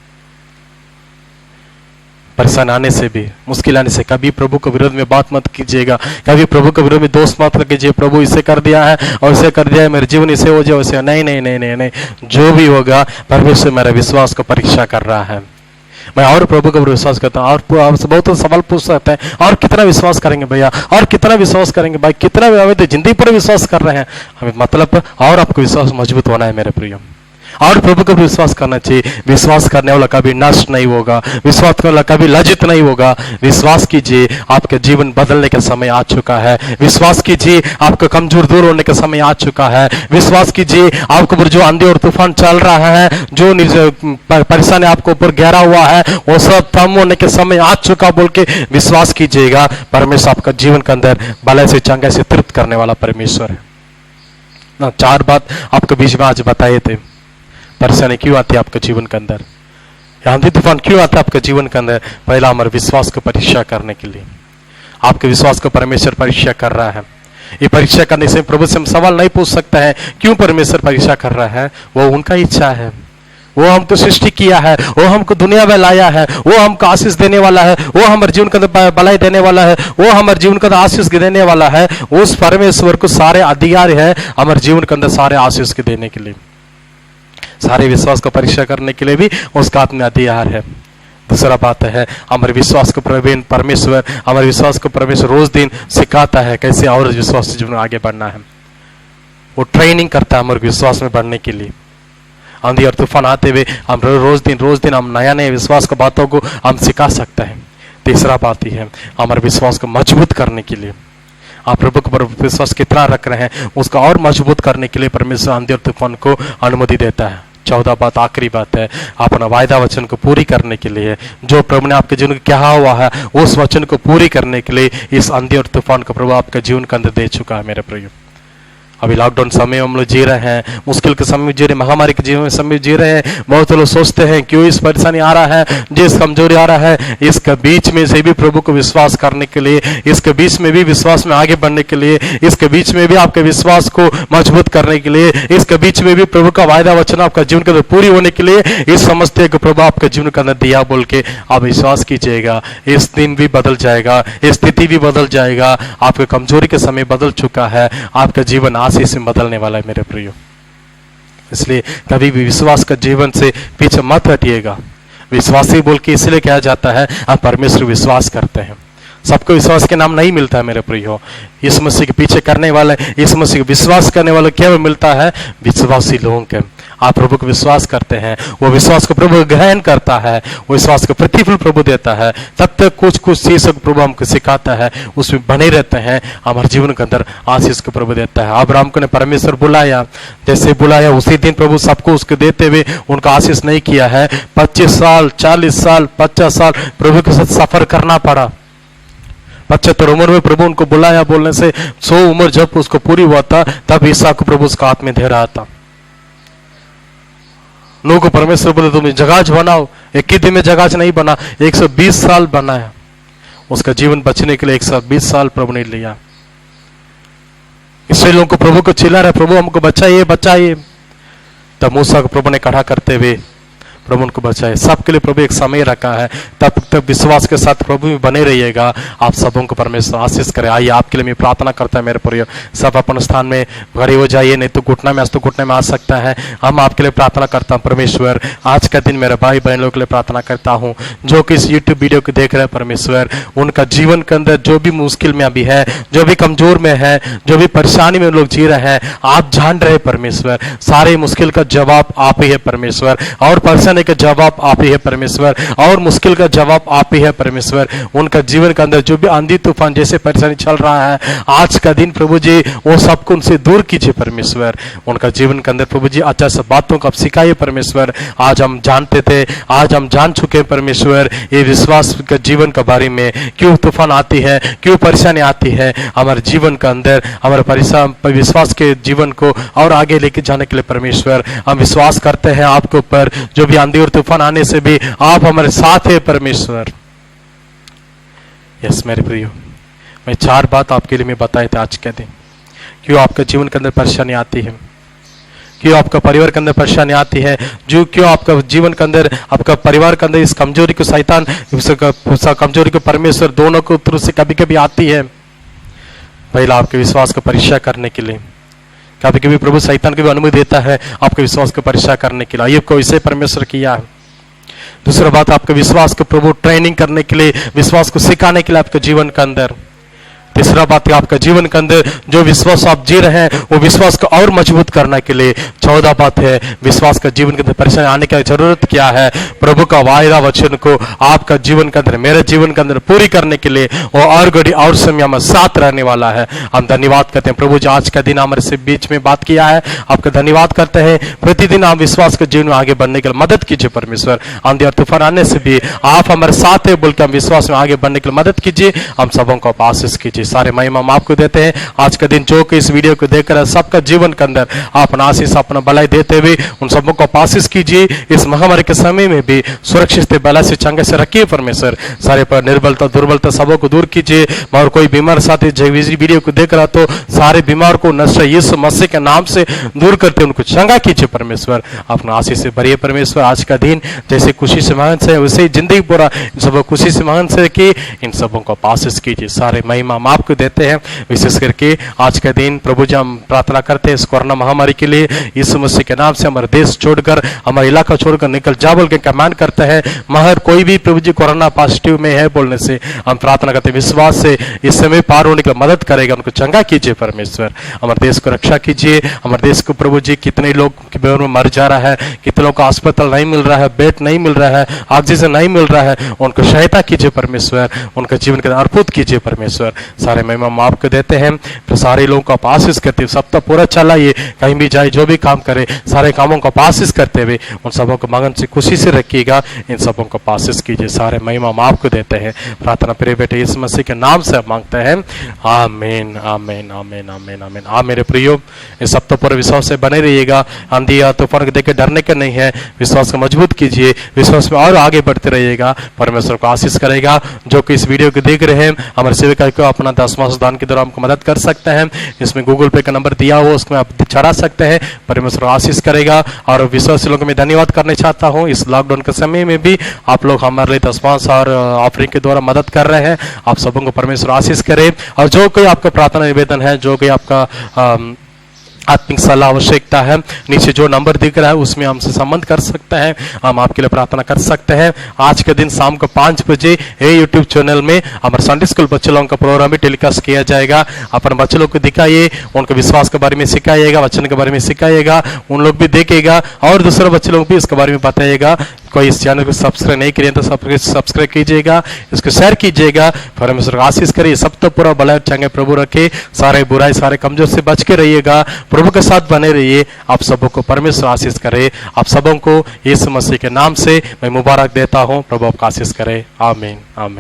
परेशान आने से भी, मुश्किल आने से कभी प्रभु के विरोध में बात मत कीजिएगा, कभी प्रभु के विरोध में दोष मत कीजिए, प्रभु इसे कर दिया है और इसे कर दिया है, मेरे जीवन इसे हो जाए वैसे। नहीं नहीं नहीं नहीं नहीं, जो भी होगा परमेश्वर मेरे विश्वास को परीक्षा कर रहा है। मैं और प्रभु के ऊपर विश्वास करता हूँ। और आपसे बहुत सवाल पूछ सकते हैं, और कितना विश्वास करेंगे भैया, और कितना विश्वास करेंगे भाई, कितना हमें तो जिंदगी पर विश्वास कर रहे हैं। हमें मतलब और आपको विश्वास मजबूत होना है मेरे प्रिय, और प्रभु को विश्वास करना चाहिए। विश्वास करने वाला कभी नष्ट नहीं होगा, विश्वास करने वाला कभी लज्जित नहीं होगा। विश्वास कीजिए, आपके जीवन बदलने का समय आ चुका है। विश्वास कीजिए, आपका कमजोर दूर होने का समय आ चुका है। विश्वास कीजिए, आपके ऊपर जो आंधी और तूफान चल रहा है, जो परेशानी आपके ऊपर घेरा हुआ है, वो सब थम होने के समय आ चुका बोल के विश्वास कीजिएगा। परमेश्वर आपका जीवन के अंदर भले से चंगे से तृप्त करने वाला परमेश्वर है ना। 4 बात आपके बीच में आज बताए थे। परेशानी क्यों आती है आपके जीवन के अंदर, आंधी तूफान क्यों आता है आपके जीवन के अंदर? पहला हमारे विश्वास को परीक्षा करने के लिए। आपके विश्वास को परमेश्वर परीक्षा कर रहा है। ये परीक्षा करने से प्रभु से हम सवाल नहीं पूछ सकते हैं क्यों परमेश्वर परीक्षा कर रहा है। वो उनका इच्छा है, वो हमको सृष्टि किया है, वो हमको दुनिया में लाया है, वो हमको आशीष देने वाला है, वो हमारे जीवन के अंदर भलाई देने वाला है, वो हमारे जीवन के अंदर आशीष देने वाला है। उस परमेश्वर को सारे अधिकार है हमारे जीवन के अंदर सारे आशीष के देने के लिए, सारे विश्वास को परीक्षा करने के लिए भी उसका अपने अधिकार है। दूसरा बात है, हमारे विश्वास को परमेश्वर हमारे विश्वास को परमेश्वर रोज दिन सिखाता है कैसे और विश्वास जीवन में आगे बढ़ना है। वो ट्रेनिंग करता है हमारे विश्वास में बढ़ने के लिए। आंधी और तूफान आते हुए हम रोज दिन हम नया नया विश्वास की बातों को हम सिखा सकते हैं। तीसरा बात ही है, हमारे विश्वास को मजबूत करने के लिए आप प्रभु पर विश्वास कितना रख रहे हैं उसका और मजबूत करने के लिए परमेश्वर आंधी और तूफान को अनुमति देता है। 14 बात आखिरी बात है, अपना वायदा वचन को पूरी करने के लिए, जो प्रभु ने आपके जीवन को कहा हुआ है उस वचन को पूरी करने के लिए इस आंधी और तूफान को प्रभु आपके जीवन के अंदर दे चुका है मेरे प्रिय। अभी लॉकडाउन समय हम लोग जी रहे हैं, मुश्किल के समय जी रहे हैं, महामारी के जीवन में समय जी रहे हैं। बहुत लोग सोचते हैं क्यों इस परेशानी आ रहा है, जिस कमजोरी आ रहा है, इसके बीच में से भी प्रभु को विश्वास करने के लिए, इसके बीच में भी विश्वास में आगे बढ़ने के लिए, इसके बीच में भी आपके विश्वास को मजबूत करने के लिए, इसके बीच में भी प्रभु का वायदा वचन आपका जीवन के अंदर पूरी होने के लिए इस समझते को प्रभु आपके जीवन के अंदर दिया बोल के आप विश्वास कीजिएगा। इस दिन भी बदल जाएगा, स्थिति भी बदल जाएगा, आपके कमजोरी के समय बदल चुका है, आपका जीवन आशीष में बदलने वाला है मेरे प्रियो। इसलिए कभी भी विश्वास का जीवन से पीछे मत हटिएगा। विश्वासी बोल के इसलिए कहा जाता है आप परमेश्वर विश्वास करते हैं। सबको विश्वास के नाम नहीं मिलता है मेरे प्रियो। इस मसीह के पीछे करने वाले, इस मसीह के विश्वास करने वाले क्या मिलता है? विश्वासी लोगों के। आप प्रभु को विश्वास करते हैं, वो विश्वास को प्रभु ग्रहण करता है, वो विश्वास का प्रतिफल प्रभु देता है। तब तक कुछ चीज प्रभु हमको सिखाता है, उसमें बने रहते हैं, हमारे जीवन के अंदर आशीष को प्रभु देता है। अब्राहम को ने परमेश्वर बुलाया, जैसे बुलाया उसी दिन प्रभु सबको उसको देते हुए उनका आशीष नहीं किया है। 25 साल 40 साल 50 साल प्रभु के साथ सफर करना पड़ा। 75 उम्र में प्रभु उनको बुलाया, बोलने से 100 उम्र जब उसको पूरी हुआ था तब ईसा को प्रभु उसका हाथ में दे रहा था। नूह को परमेश्वर बोले तुम जहाज बनाओ, एक ही दिन में जहाज नहीं बना, 120 साल बनाया। उसका जीवन बचने के लिए 120 साल प्रभु ने लिया। इसलिए लोगों को प्रभु को चिल्ला रहे, प्रभु हमको बचाइए बचाइए। तब मूसा को प्रभु ने खड़ा करते हुए प्रभु उनको बचाए। सबके लिए प्रभु एक समय रखा है, तब तक विश्वास के साथ प्रभु में बने रहिएगा। आप सबों को परमेश्वर आशीष करे। आइए आपके लिए मैं प्रार्थना करता है मेरे प्रिय। सब अपन स्थान में खड़े हो जाइए, नहीं तो घुटना में आज तो घुटने में आ सकता है। हम आपके लिए प्रार्थना करता हूँ परमेश्वर। आज का दिन मेरे भाई बहनों के लिए प्रार्थना करता हूँ जो कि इस यूट्यूब वीडियो को देख रहे हैं परमेश्वर, उनका जीवन के अंदर जो भी मुश्किल में अभी है, जो भी कमजोर में है, जो भी परेशानी में लोग जी रहे हैं, आप जान रहे परमेश्वर। सारे मुश्किल का जवाब आप ही है परमेश्वर, और परेशानी का जवाब आप ही है परमेश्वर, और मुश्किल का जवाब आप ही है परमेश्वर। उनका जीवन के अंदर जो भी आंधी तूफान जैसे परेशानी चल रहा है, आज का दिन प्रभु जी वो सबको उनसे दूर कीजिए परमेश्वर। उनका जीवन के अंदर प्रभु जी अच्छा सब बातों को आप सिखाइए परमेश्वर। आज हम जानते थे, आज हम जान चुके हैं परमेश्वर, ये विश्वास के जीवन के बारे में क्यों तूफान आती है, क्यों परेशानी आती है हमारे जीवन के अंदर। हमारे विश्वास के जीवन को और आगे लेके जाने के लिए परमेश्वर हम विश्वास करते हैं आपके ऊपर। जो भी आंधी और तूफान आने से भी आप हमारे साथ है परमेश्वर। यस मेरे प्रियो, मैं 4 बात आपके लिए मैं बताए थे आज के दिन। क्यों आपके जीवन के अंदर परेशानी आती है, क्यों आपका परिवार के अंदर परेशानी आती है, जो क्यों आपका जीवन के अंदर, आपका परिवार के अंदर इस कमजोरी को शैतान, इस कमजोरी को परमेश्वर, दोनों को तरफ से कभी कभी आती है। पहला आपके विश्वास को परीक्षा करने के लिए, कभी कभी प्रभु शैतान को भी अनुमति देता है आपके विश्वास को परीक्षा करने के लिए। अय्यूब को इसे परमेश्वर किया है। दूसरा बात, आपके विश्वास को प्रभु ट्रेनिंग करने के लिए, विश्वास को सिखाने के लिए आपके जीवन के अंदर। तीसरा बात है, आपका जीवन के अंदर जो विश्वास आप जी रहे हैं वो विश्वास को और मजबूत करने के लिए। चौथा बात है, विश्वास का जीवन के अंदर परेशानी आने की जरूरत क्या है, प्रभु का वायदा वचन को आपका जीवन के अंदर, मेरे जीवन के अंदर पूरी करने के लिए वो और घड़ी और समय में साथ रहने वाला है। हम धन्यवाद करते हैं प्रभु जी, आज का दिन हमारे से बीच में बात किया है, आपका धन्यवाद करते हैं। प्रतिदिन आप विश्वास के जीवन में आगे बढ़ने के लिए मदद कीजिए परमेश्वर। आंधी और तूफान आने से भी आप हमारे साथ है बोल के हम विश्वास में आगे बढ़ने के लिए मदद कीजिए। हम सबों को आप आशीष कीजिए। सारे महिमा हम आपको देते हैं। आज का दिन जो कि इस वीडियो को देख रहे हैं, सबका जीवन के अंदर अपना आशीष, अपना भलाई देते हुए उन सबों को आशीष कीजिए। इस महामारी के समय में भी सुरक्षित भला से चंगे से रखिए परमेश्वर। सारे पर निर्बलता दुर्बलता सबों को दूर कीजिए। और कोई बीमार साथी वीडियो को देख रहा तो सारे बीमार को नशा यीशु मसीह के नाम से दूर करते उनको चंगा कीजिए परमेश्वर। अपना आशीष से भरिए परमेश्वर। आज का दिन जैसे खुशी से महान से वैसे ही जिंदगी पूरा इन सबको खुशी से महान से कि इन सबों को आशीष कीजिए। सारे महिमा हम आपको देते हैं। विशेष करके आज का दिन प्रभु जी हम प्रार्थना करते हैं इस कोरोना महामारी के लिए। यीशु मसीह के नाम से हमारे देश छोड़कर, हमारा इलाका छोड़कर निकल जा बोल के कमांड करते हैं। मगर कोई भी प्रभु जी कोरोना पॉजिटिव में है बोलने से हम प्रार्थना करते हैं, विश्वास से इस समय पार होने की मदद करेगा, उनको चंगा कीजिए परमेश्वर। हमारे देश को रक्षा कीजिए। हमारे देश को प्रभु जी, कितने लोग की बेर में मर जा रहा है, कितने लोग को अस्पताल नहीं मिल रहा है, बेड नहीं मिल रहा है, ऑक्सीजन नहीं मिल रहा है, उनको सहायता कीजिए परमेश्वर। उनका जीवन के अर्पित कीजिए परमेश्वर। सारे महिमा हम आपको देते हैं। तो सारे लोगों को आप आशीष करते हुए सप्ताह पूरा चलाइए, कहीं भी जाए जो भी काम करे सारे कामों को आशीष करते हुए उन सबों को मगन से खुशी से रखिएगा। इन सबों को आशीष कीजिए। सारे महिमा हम आपको देते हैं। प्रार्थना प्रिय बेटे यीशु मसीह के नाम से मांगते हैं, आमीन आमीन आमीन आमीन आमीन। आप मेरे प्रियो इस सप्ताह पूरे विश्वास से बने रहिएगा। आंधी या तूफान को देख के डरने का नहीं है, विश्वास को मजबूत कीजिए, विश्वास में और आगे बढ़ते रहिएगा। परमेश्वर को आशीष करेगा। जो कि इस वीडियो को देख रहे हैं, हमारे सेवक को अपना 10वां दान के द्वारा हमको मदद कर सकते हैं। इसमें गूगल पे का नंबर दिया हुआ, उसमें आप चढ़ा सकते हैं। परमेश्वर आशीष करेगा। और विश्वासी लोगों को मैं धन्यवाद करना चाहता हूँ। इस लॉकडाउन के समय में भी आप लोग हमारे लिए 10वां और ऑफरिंग के द्वारा मदद कर रहे हैं। आप सबों को परमेश्वर आशीष करे। और जो कोई आपका प्रार्थना निवेदन है, जो कोई आपका आत्मिक सलाह आवश्यकता है, नीचे जो नंबर दिख रहा है उसमें हमसे संबंध कर सकते हैं। हम आपके लिए प्रार्थना कर सकते हैं। आज के दिन शाम को 5 बजे यूट्यूब चैनल में हमारे संडे स्कूल बच्चे लोगों का प्रोग्राम भी टेलीकास्ट किया जाएगा। अपन बच्चे लोग को दिखाइए, उनके विश्वास के बारे में सिखाइएगा, वचन के बारे में सिखाइएगा, उन लोग भी देखेगा और दूसरे बच्चे लोग भी इसके बारे में बताइएगा। कोई इस चैनल को सब्सक्राइब नहीं करिए तो सब्सक्राइब कीजिएगा, इसको शेयर कीजिएगा। परमेश्वर आशीष करिए। सब तो पूरा भला चंगे प्रभु रखे। सारे बुराई सारे कमजोर से बच के रहिएगा। प्रभु के साथ बने रहिए। आप सबों को परमेश्वर आशीष करे। आप सबों को यीशु मसीह के नाम से मैं मुबारक देता हूँ। प्रभु आपका आशीष करे। आमीन आमीन।